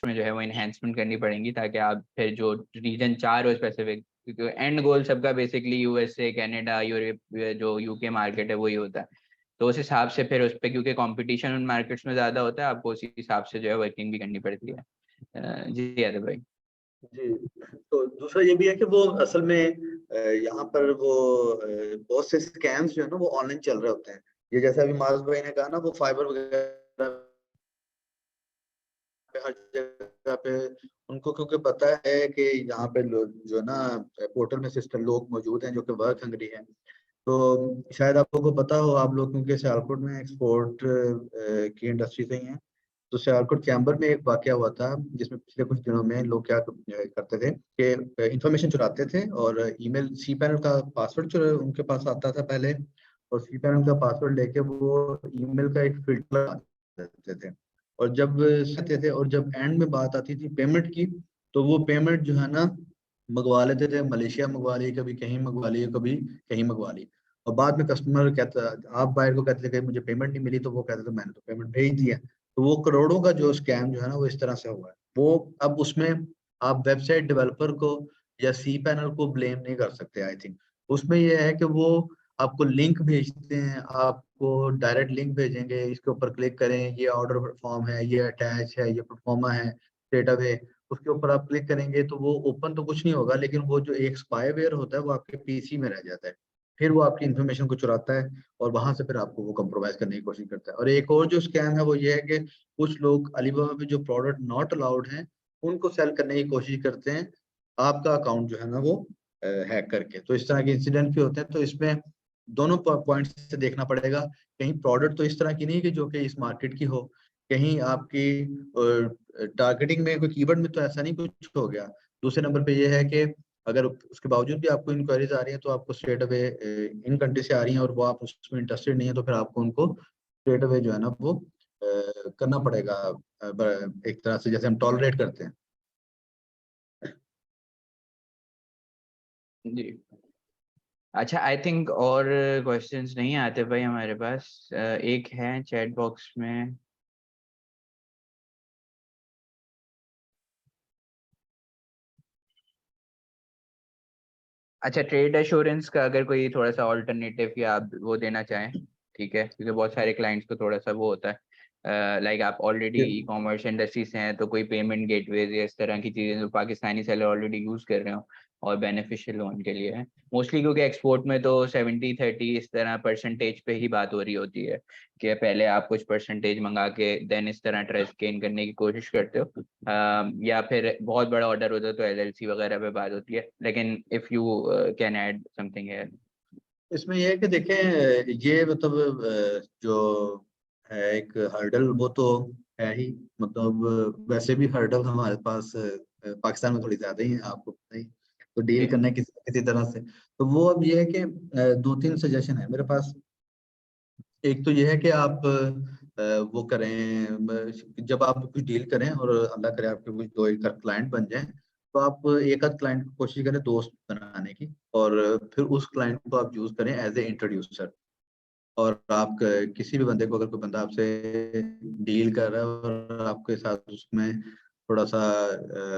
में जो है वो इन्हेंसमेंट करनी पड़ेंगी, ताकि आप फिर जो रीजन चाह रहे हो स्पेसिफिक, क्योंकि एंड गोल सबका बेसिकली यूएसए, कनाडा, यूरोप, जो यूके मार्केट है वही होता है। तो उस हिसाब से फिर उस पर, क्योंकि कंपटीशन उन मार्केट्स में ज़्यादा होता है, आपको उसी हिसाब से जो है वर्किंग भी करनी पड़ती है। जी यादव भाई। जी, तो दूसरा ये भी है कि वो असल में यहाँ पर वो बहुत से स्कैम्स जो है ना वो ऑनलाइन चल रहे होते हैं। ये जैसे अभी माज भाई ने कहा ना, वो फाइबर वगैरह पे हर जगह पे उनको क्योंकि पता है कि यहाँ पे जो है ना पोर्टल में सिस्टम लोग मौजूद हैं जो कि वर्क हंग्री हैं। तो शायद आप लोगों को पता हो, आप लोग क्योंकि सियालकोट में एक्सपोर्ट की इंडस्ट्री से ही हैं, तो सियालकोट चैम्बर में एक वाकया हुआ था जिसमें पिछले कुछ दिनों में लोग क्या करते थे कि इंफॉर्मेशन चुराते थे और ईमेल सी पैनल का पासवर्ड उनके पास आता था पहले, और सी पैनल का पासवर्ड लेके वो ईमेल का एक फिल्टर लगा देते थे। और जब करते थे और जब एंड में बात आती थी पेमेंट की, तो वो पेमेंट जो है ना मंगवा लेते थे, मलेशिया मंगवा ली, कभी कहीं मंगवा ली, कभी कहीं मंगवा ली। और बाद में कस्टमर कहता, आप बायर को कहते थे कि मुझे पेमेंट नहीं मिली, तो वो कहते थे मैंने तो पेमेंट भेज दिया। तो वो करोड़ों का जो स्कैम जो है ना वो इस तरह से हुआ है। वो अब उसमें आप वेबसाइट डेवलपर को या सी पैनल को ब्लेम नहीं कर सकते आई थिंक। उसमें ये है कि वो आपको लिंक भेजते हैं, आपको डायरेक्ट लिंक भेजेंगे, इसके ऊपर क्लिक करें, ये ऑर्डर फॉर्म है, ये अटैच है, ये परफॉर्मा है, डेटावे, उसके ऊपर आप क्लिक करेंगे तो वो ओपन तो कुछ नहीं होगा, लेकिन वो जो एक स्पाईवेयर होता है वो आपके पीसी में रह जाता है। फिर वो आपकी इन्फॉर्मेशन को चुराता है और वहां से फिर आपको वो कंप्रोमाइज करने की कोशिश करता है। और एक और जो स्कैम है वो ये है कि कुछ लोग अलीबाबा पे जो प्रोडक्ट नॉट अलाउड हैं उनको सेल करने की कोशिश करते हैं, आपका अकाउंट जो है ना वो हैक करके। तो इस तरह के इंसिडेंट भी होते हैं। तो इसमें दोनों पॉइंट से देखना पड़ेगा, कहीं प्रोडक्ट तो इस तरह की नहीं कि जो कि इस मार्केट की हो, कहीं आपकी टारगेटिंग में कोई कीवर्ड में तो ऐसा नहीं कुछ हो गया। दूसरे नंबर पे ये है कि अगर उसके बावजूद भी आपको इंक्वायरीज आ रही है तो आपको स्ट्रेट अवे इन कंट्री से आ रही हैं और वो आप उसमें इंटरेस्टेड नहीं है, तो फिर आपको उनको स्ट्रेट अवे जो है ना वो करना पड़ेगा, एक तरह से जैसे हम टॉलरेट करते हैं। जी अच्छा, आई थिंक और क्वेश्चंस नहीं आते भाई हमारे पास। एक है चैट बॉक्स में। अच्छा, ट्रेड एश्योरेंस का अगर कोई थोड़ा सा ऑल्टरनेटिव या आप वो देना चाहें, ठीक है, क्योंकि बहुत सारे क्लाइंट्स को थोड़ा सा वो होता है, लाइक आप ऑलरेडी ई कॉमर्स इंडस्ट्री से हैं तो कोई पेमेंट गेटवेज या इस तरह की चीज़ें जो पाकिस्तानी सेलर ऑलरेडी यूज़ कर रहे हो और बेनिफिशियल हो उनके लिए है मोस्टली, क्योंकि एक्सपोर्ट में तो 70-30 इस तरह परसेंटेज पे ही बात हो रही होती है कि पहले आप कुछ परसेंटेज मंगा के देन इस तरह ट्रस्ट गेन करने की कोशिश करते हो, या फिर बहुत बड़ा ऑर्डर होता है तो एलएलसी वगैरह पे बात होती है। लेकिन if you can add something है इसमें यह है कि देखें, ये मतलब जो है एक हर्डल वो तो है ही, मतलब वैसे भी हर्डल हमारे पास पाकिस्तान में थोड़ी ज्यादा ही है, आपको पता ही। तो डील करना है किसी किसी तरह से। तो वो अब ये है कि दो तीन सजेशन है मेरे पास। एक तो ये है कि आप वो करें, जब आप कुछ डील करें और अल्लाह करे आपके कुछ दो एक क्लाइंट बन जाए, तो आप एक आध क्लाइंट की कोशिश करें दोस्त बनाने की, और फिर उस क्लाइंट को आप यूज करें एज ए इंट्रोड्यूसर। और आप किसी भी बंदे को, अगर कोई बंदा आपसे डील कर रहा है और आपके साथ उसमें थोड़ा सा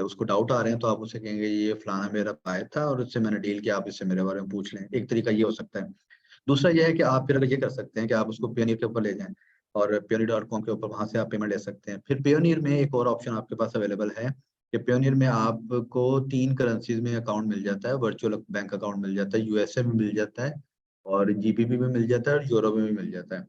उसको डाउट आ रहे हैं, तो आप उसे कहेंगे ये फलाना मेरा आया था और उससे मैंने डील किया, आप इससे मेरे बारे में पूछ लें। एक तरीका ये हो सकता है। दूसरा ये है कि आप फिर ये कर सकते हैं कि आप उसको पेयोनियर के ऊपर ले जाएं और payoneer.com के ऊपर वहां से आप पेमेंट ले सकते हैं। फिर पेयोनियर में एक और ऑप्शन आपके पास अवेलेबल है कि पेयोनियर में आपको 3 करेंसीज में अकाउंट मिल जाता है, वर्चुअल बैंक अकाउंट मिल जाता है, यूएसए में मिल जाता है और जीबीपी में मिल जाता है और यूरो में भी मिल जाता है।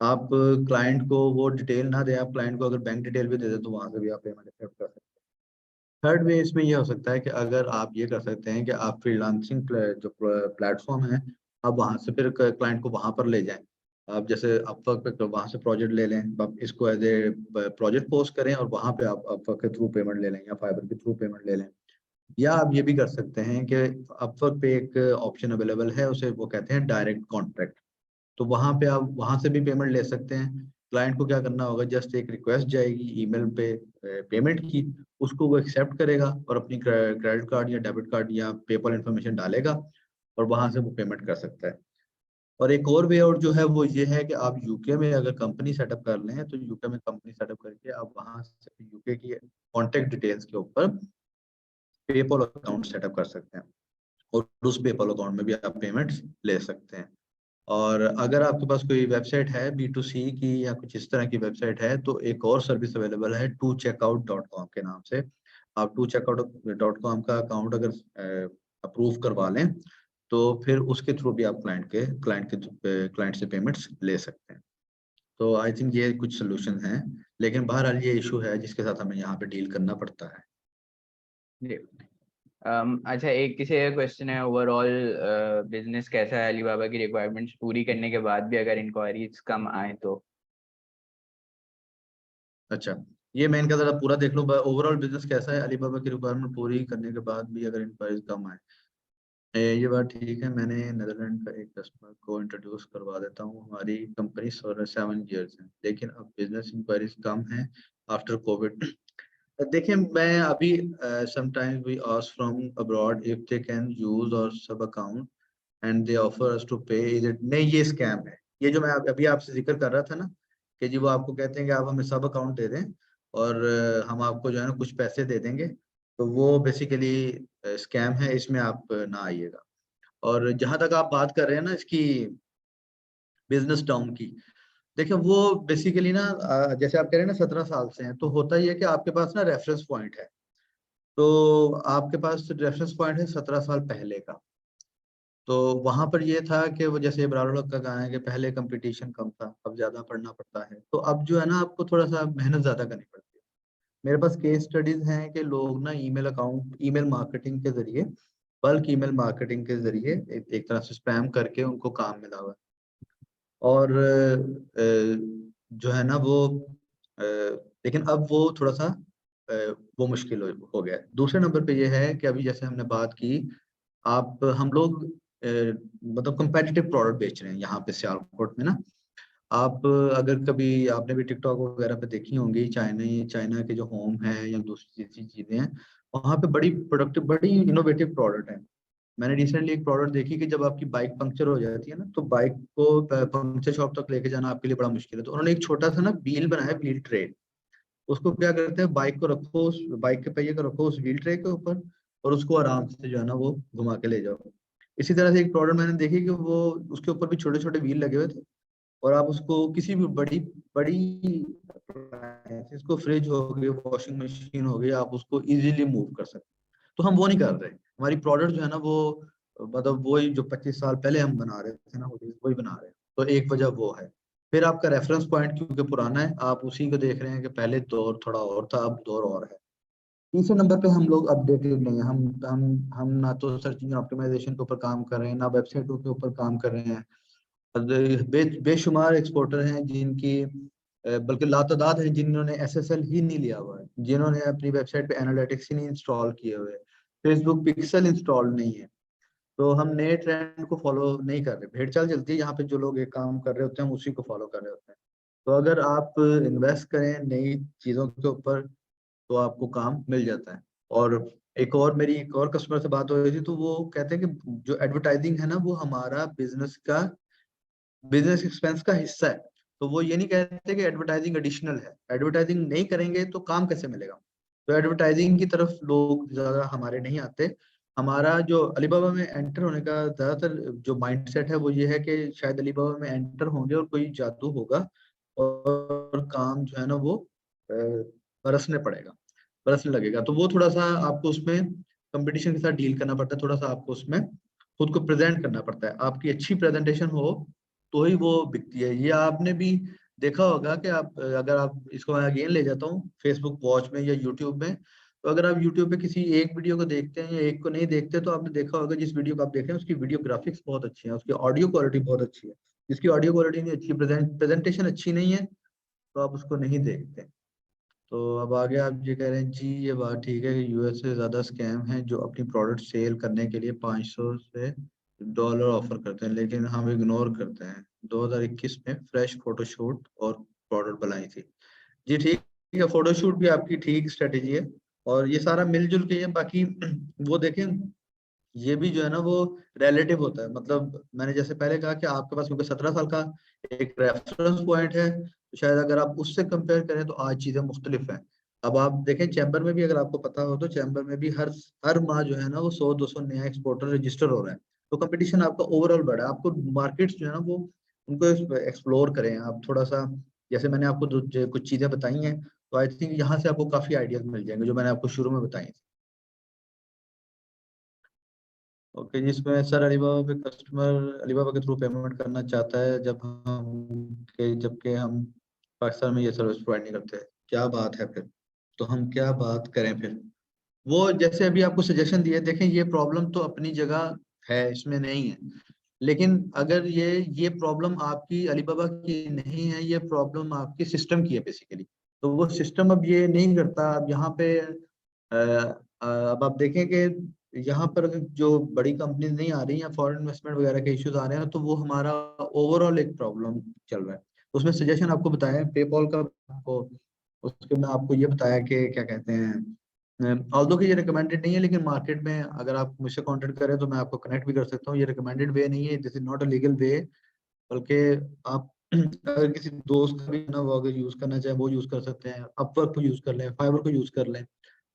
आप क्लाइंट को वो डिटेल ना दें, आप क्लाइंट को अगर बैंक डिटेल भी दे दें तो वहां से भी आप पेमेंट एक्सेप्ट कर सकते हैं। थर्ड वे इसमें ये हो सकता है कि अगर आप ये कर सकते हैं कि आप फ्रीलांसिंग जो प्लेटफॉर्म है, आप वहां से फिर क्लाइंट को वहां पर ले जाएं। आप जैसे अपवर्क पे वहां से प्रोजेक्ट ले लें, आप इसको एज ए प्रोजेक्ट पोस्ट करें और वहां पे आप अपवर्क के थ्रू पेमेंट ले लें या फाइबर के थ्रू पेमेंट ले लें। या आप ये भी कर सकते हैं कि अपवर्क पे एक ऑप्शन अवेलेबल है, उसे वो कहते हैं डायरेक्ट कॉन्ट्रैक्ट। तो वहां पे आप वहां से भी पेमेंट ले सकते हैं। क्लाइंट को क्या करना होगा, जस्ट एक रिक्वेस्ट जाएगी ईमेल पे पेमेंट की, उसको वो एक्सेप्ट करेगा और अपनी क्रेडिट कार्ड या डेबिट कार्ड या पेपल इन्फॉर्मेशन डालेगा और वहां से वो पेमेंट कर सकता है। और एक और वे आउट जो है वो ये है कि आप यूके में अगर कंपनी सेटअप कर लें तो यूके में कंपनी सेटअप करके आप वहां से यूके की कॉन्टेक्ट डिटेल्स के ऊपर पेपल अकाउंट सेटअप कर सकते हैं और उस पेपल अकाउंट में भी आप पेमेंट्स ले सकते हैं। और अगर आपके पास कोई वेबसाइट है B2C की या कुछ इस तरह की वेबसाइट है, तो एक और सर्विस अवेलेबल है tocheckout.com के नाम से। आप tocheckout.com का अकाउंट अगर अप्रूव करवा लें तो फिर उसके थ्रू भी आप क्लाइंट से पेमेंट्स ले सकते हैं। तो आई थिंक ये कुछ सोल्यूशन हैं, लेकिन बहरहाल ये इशू है जिसके साथ हमें यहाँ पे डील करना पड़ता है। जी। अच्छा, एक किसी का क्वेश्चन है, ओवरऑल बिजनेस कैसा है अलीबाबा की रिक्वायरमेंट्स पूरी करने के बाद भी अगर इंक्वायरीज कम आए तो? अच्छा, ये मैं इनका जरा पूरा देख लूँ। ओवरऑल बिजनेस कैसा है अलीबाबा की रिक्वायरमेंट पूरी करने के बाद भी अगर इंक्वायरीज कम आए, ये बात ठीक है। मैंने नेदरलैंड का एक कस्टमर को इंट्रोड्यूस करवा देता हूँ। हमारी कंपनी 7 ईयर्स है, लेकिन अब बिजनेस इंक्वायरीज कम है आफ्टर कोविड। देखिए, मैं अभी sometimes we ask from abroad if they can use our sub account and they offer us to pay, is it? नहीं, ये स्कैम है। ये जो मैं अभी आपसे जिक्र कर रहा था ना कि जी वो आपको कहते हैं कि आप हमें सब अकाउंट दे दें और हम आपको जो है ना कुछ पैसे दे देंगे, तो वो बेसिकली स्कैम है, इसमें आप ना आइएगा। और जहां तक आप बात कर रहे हैं ना इसकी बिजनेस टाउन की, देखिए वो बेसिकली ना जैसे आप कह रहे हैं ना 17 साल से हैं, तो होता ही है कि आपके पास ना रेफरेंस पॉइंट है। तो आपके पास रेफरेंस पॉइंट है 17 साल पहले का। तो वहां पर ये था कि वो जैसे इब्रार हक का गाना है कि पहले कंपटीशन कम था, अब ज्यादा पढ़ना पड़ता है। तो अब जो है ना आपको थोड़ा सा मेहनत ज्यादा करनी पड़ती है। मेरे पास केस स्टडीज हैं कि लोग ना ईमेल मार्केटिंग के जरिए, बल्क ईमेल मार्केटिंग के जरिए एक तरह से स्पैम करके उनको काम मिला हुआ है। और जो है ना वो लेकिन अब वो थोड़ा सा वो मुश्किल हो गया है। दूसरे नंबर पे ये है कि अभी जैसे हमने बात की, हम लोग मतलब कंपेटिटिव प्रोडक्ट बेच रहे हैं यहाँ पे सियालकोट में ना। आप अगर कभी आपने भी टिकटॉक वगैरह पे देखी होंगी, चाइना के जो होम है या दूसरी चीजें हैं, वहाँ पे बड़ी प्रोडक्टिव बड़ी इनोवेटिव प्रोडक्ट है। मैंने रिसेंटली एक प्रोडक्ट देखी कि जब आपकी बाइक पंक्चर हो जाती है ना, तो बाइक को पंक्चर शॉप तक लेके जाना आपके लिए बड़ा मुश्किल है, तो उन्होंने एक छोटा सा ना व्हील बनाया, व्हील ट्रे। उसको क्या करते हैं, बाइक को रखो, उस बाइक के पहिए को रखो उस व्हील ट्रे के ऊपर और उसको आराम से जो है ना वो घुमा के ले जाओ। इसी तरह से एक प्रोडक्ट मैंने देखी कि वो उसके ऊपर भी छोटे छोटे व्हील लगे हुए थे और आप उसको किसी भी बड़ी बड़ी इसको फ्रिज हो गई, वॉशिंग मशीन हो गई, आप उसको इजीली मूव कर सकते हैं। तो हम वो नहीं कर रहे। हमारी प्रोडक्ट जो है ना वो मतलब वही जो 25 साल पहले हम बना रहे थे ना वही बना रहे हैं। तो एक वजह वो है। फिर आपका रेफरेंस पॉइंट क्योंकि पुराना है, आप उसी को देख रहे हैं कि पहले दौर थोड़ा और था, अब दौर और है। तीसरे नंबर पे हम लोग अपडेटेड नहीं है। हम ना तो सर्च इंजन ऑप्टिमाइजेशन के ऊपर काम कर रहे हैं, ना वेबसाइटों के ऊपर काम कर रहे हैं। बेशुमार एक्सपोर्टर हैं जिनकी बल्कि लातादाद हैं जिन्होंने SSL ही नहीं लिया हुआ है, जिन्होंने अपनी वेबसाइट पे एनालिटिक्स ही नहीं इंस्टॉल किए हुए, फेसबुक पिक्सल इंस्टॉल नहीं है। तो हम नए ट्रेंड को फॉलो नहीं कर रहे। भेड़ चाल चलती है, यहाँ पे जो लोग एक काम कर रहे होते हैं हम उसी को फॉलो कर रहे होते हैं। तो अगर आप इन्वेस्ट करें नई चीजों के ऊपर तो आपको काम मिल जाता है। और मेरी एक और कस्टमर से बात हो रही थी, तो वो कहते हैं कि जो एडवर्टाइजिंग है ना वो हमारा बिजनेस एक्सपेंस का हिस्सा है। तो वो ये नहीं कहते कि एडवर्टाइजिंग एडिशनल है। एडवर्टाइजिंग नहीं करेंगे तो काम कैसे मिलेगा? तो एडवर्टाइजिंग की तरफ लोग ज्यादा हमारे नहीं आते। हमारा जो अलीबाबा में एंटर होने का ज्यादातर जो माइंडसेट है वो ये है कि शायद अलीबाबा में एंटर होंगे और कोई जादू होगा और काम जो है ना वो बरसने पड़ेगा, बरसने लगेगा। तो वो थोड़ा सा आपको उसमें कंपटीशन के साथ डील करना पड़ता है, थोड़ा सा आपको उसमें खुद को प्रेजेंट करना पड़ता है। आपकी अच्छी प्रेजेंटेशन हो तो ही वो बिकती है। ये आपने भी देखा होगा कि आप अगर आप इसको मैं अगेन ले जाता हूँ फेसबुक वॉच में या यूट्यूब में, तो अगर आप यूट्यूब पे किसी एक वीडियो को देखते हैं या एक को नहीं देखते, तो आपने देखा होगा जिस वीडियो को आप देख रहे हैं उसकी वीडियो ग्राफिक्स बहुत अच्छी है, उसकी ऑडियो क्वालिटी बहुत अच्छी है। जिसकी ऑडियो क्वालिटी नहीं अच्छी, प्रेजेंटेशन अच्छी नहीं है, तो आप उसको नहीं देखते। तो अब आगे आप ये कह रहे हैं जी, ये बात ठीक है कि यूएस से ज्यादा स्कैम हैं जो अपनी प्रोडक्ट सेल करने के लिए 500 से डॉलर ऑफर करते हैं, लेकिन हम इग्नोर करते हैं। 2021 में फ्रेश फोटोशूट और प्रोडक्ट बनाई थी। जी ठीक है, फोटोशूट भी आपकी ठीक स्ट्रेटेजी है और ये सारा मिलजुल के है। बाकी वो देखें, ये भी जो है ना वो रिलेटिव होता है। मतलब मैंने जैसे पहले कहा कि आपके पास क्योंकि 17 साल का एक रेफरेंस पॉइंट है, तो शायद अगर आप उससे कंपेयर करें तो आज चीजें मुख्तलिफ हैं। अब आप देखें चैम्बर में भी, अगर आपको पता हो तो चैम्बर में भी हर माह जो है ना वो 100-200 नया एक्सपोर्टर रजिस्टर हो रहा है। तो कंपटीशन आपका ओवरऑल बढ़ा है। आपको मार्केट्स जो है ना वो उनको एक्सप्लोर करें आप थोड़ा सा। जैसे मैंने आपको कुछ चीजें बताई हैं, तो आई थिंक यहाँ से आपको काफी आइडियाज मिल जाएंगे जो मैंने आपको शुरू में बताई थी। ओके, जिसमें सर अलीबाबा पे कस्टमर अलीबाबा के थ्रू पेमेंट करना चाहता है जबकि हम पाकिस्तान में ये सर्विस प्रोवाइड नहीं करते, क्या बात है फिर? तो हम क्या बात करें फिर? वो जैसे अभी आपको सजेशन दिए, देखें ये प्रॉब्लम तो अपनी जगह है, इसमें नहीं है। लेकिन अगर ये प्रॉब्लम आपकी अलीबाबा की नहीं है, ये प्रॉब्लम आपकी सिस्टम की है बेसिकली। तो वो सिस्टम अब ये नहीं करता। अब यहाँ पे अब आप देखें कि यहाँ पर जो बड़ी कंपनीज नहीं आ रही हैं, फॉरेन इन्वेस्टमेंट वगैरह के इश्यूज आ रहे हैं, तो वो हमारा ओवरऑल एक प्रॉब्लम चल रहा है। उसमें सजेशन आपको बताया पेपॉल का, आपको उसके में आपको ये बताया कि क्या कहते हैं, ऑल्दो कि ये रिकमेंडेड नहीं है, लेकिन मार्केट में अगर आप मुझसे कांटेक्ट करें तो मैं आपको कनेक्ट भी कर सकता हूँ। ये रिकमेंडेड वे नहीं है, this is not a legal way. बल्कि आप अगर किसी दोस्त का भी ना वो अगर यूज करना चाहे वो यूज कर सकते हैं, अपवर्क को यूज कर लें, फाइवर को यूज कर लें।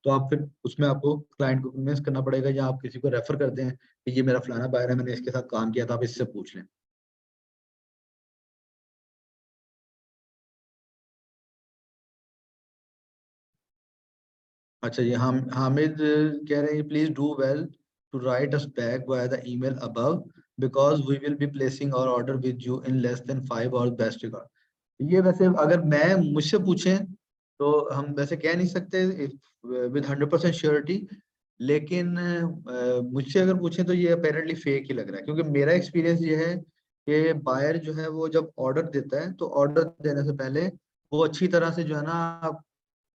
तो आप फिर उसमें आपको क्लाइंट को कन्विंस करना पड़ेगा, या आप किसी को रेफर कर दें कि ये मेरा फलाना बायर है, मैंने इसके साथ काम किया था, आप इससे पूछ लें। अच्छा, ये हम हामिद कह रहे हैं please do well to write us back via the email above because we will be placing our order with you in less than 5 hours, best regard. ये वैसे अगर मैं मुझसे पूछें तो हम वैसे कह नहीं सकते विद 100% श्योरिटी, लेकिन मुझसे अगर पूछें तो ये अपेरेंटली फेक ही लग रहा है। क्योंकि मेरा एक्सपीरियंस ये है कि बायर जो है वो जब ऑर्डर देता है तो ऑर्डर देने से पहले वो अच्छी तरह से जो है ना,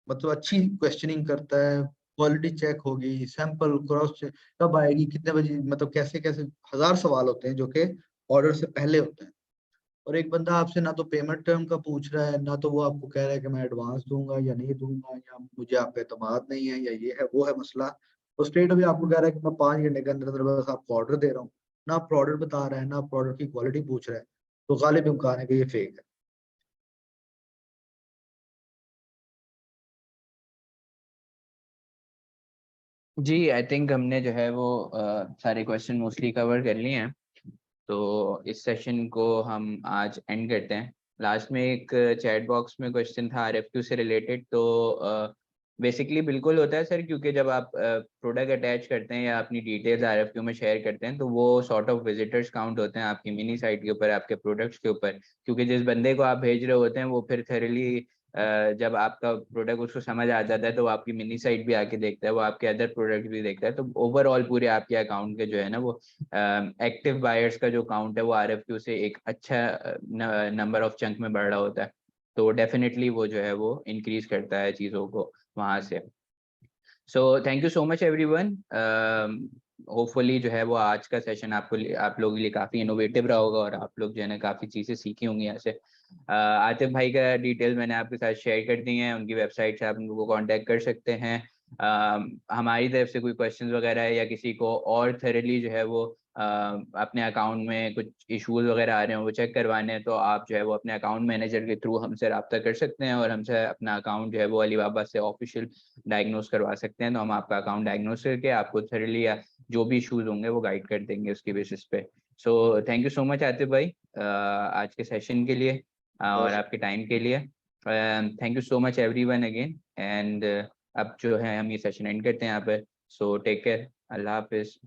मतलब अच्छी क्वेश्चनिंग करता है। क्वालिटी चेक होगी, सैंपल क्रॉस चेक कब आएगी, कितने बजे, मतलब कैसे कैसे हजार सवाल होते हैं जो कि ऑर्डर से पहले होते हैं। और एक बंदा आपसे ना तो पेमेंट टर्म का पूछ रहा है, ना तो वो आपको कह रहा है कि मैं एडवांस दूंगा या नहीं दूंगा, या मुझे आप पे एतमाद नहीं है, या ये है वो है मसला। तो स्ट्रेट अभी आपको कह रहा है कि मैं 5 घंटे के अंदर अंदर बस आपको ऑर्डर दे रहा हूँ। ना आप प्रोडक्ट बता रहा है, ना प्रोडक्ट की क्वालिटी पूछ रहा है। तो गालिब इम्कान है कि ये फेक है। जी आई थिंक हमने जो है वो सारे क्वेश्चन मोस्टली कवर कर लिए हैं, तो इस सेशन को हम आज एंड करते हैं। लास्ट में एक चैट बॉक्स में क्वेश्चन था आरएफक्यू से रिलेटेड, तो बेसिकली बिल्कुल होता है सर, क्योंकि जब आप प्रोडक्ट अटैच करते हैं या अपनी डिटेल्स आरएफक्यू में शेयर करते हैं तो वो सॉर्ट ऑफ विजिटर्स काउंट होते हैं आपकी मिनी साइट के ऊपर, आपके प्रोडक्ट्स के ऊपर। क्योंकि जिस बंदे को आप भेज रहे होते हैं वो फिर थरली जब आपका प्रोडक्ट उसको समझ आ जाता है तो वो आपकी मिनी साइट भी आके देखता है, वो आपके अदर प्रोडक्ट भी देखता है। तो ओवरऑल पूरे आपके अकाउंट के जो है ना वो एक्टिव बायर्स का जो काउंट है वो आरएफक्यू से एक अच्छा नंबर ऑफ चंक में बढ़ रहा होता है। तो डेफिनेटली वो जो है वो इंक्रीज करता है चीज़ों को वहाँ से। So thank you so much everyone. Hopefully जो है वो आज का सेशन आप लोगों के लिए काफ़ी इनोवेटिव रहा होगा और आप लोग जो है ना काफ़ी चीज़ें सीखी होंगी यहाँ से। आतिफ भाई का डिटेल मैंने आपके साथ शेयर कर दी हैं, उनकी वेबसाइट से आप उनको कांटेक्ट कर सकते हैं। हमारी तरफ से कोई क्वेश्चंस वगैरह है या किसी को और थरली जो है वो अपने अकाउंट में कुछ इश्यूज वगैरह आ रहे हैं वो चेक करवाने हैं, तो आप जो है वो अपने अकाउंट मैनेजर के थ्रू हमसे रब्ता कर सकते हैं और हमसे अपना अकाउंट जो है वो अलीबाबा से ऑफिशियल डायग्नोस करवा सकते हैं। तो हम आपका अकाउंट डायग्नोस करके आपको थर्डली या जो भी इश्यूज होंगे वो गाइड कर देंगे उसकी बेसिस पे। So thank you so much Atif भाई आज के सेशन के लिए और आपके टाइम के लिए। Thank you so much everyone again and अब जो है हम ये सेशन एंड करते हैं यहाँ पर। सो टेक केयर, अल्लाह हाफिज।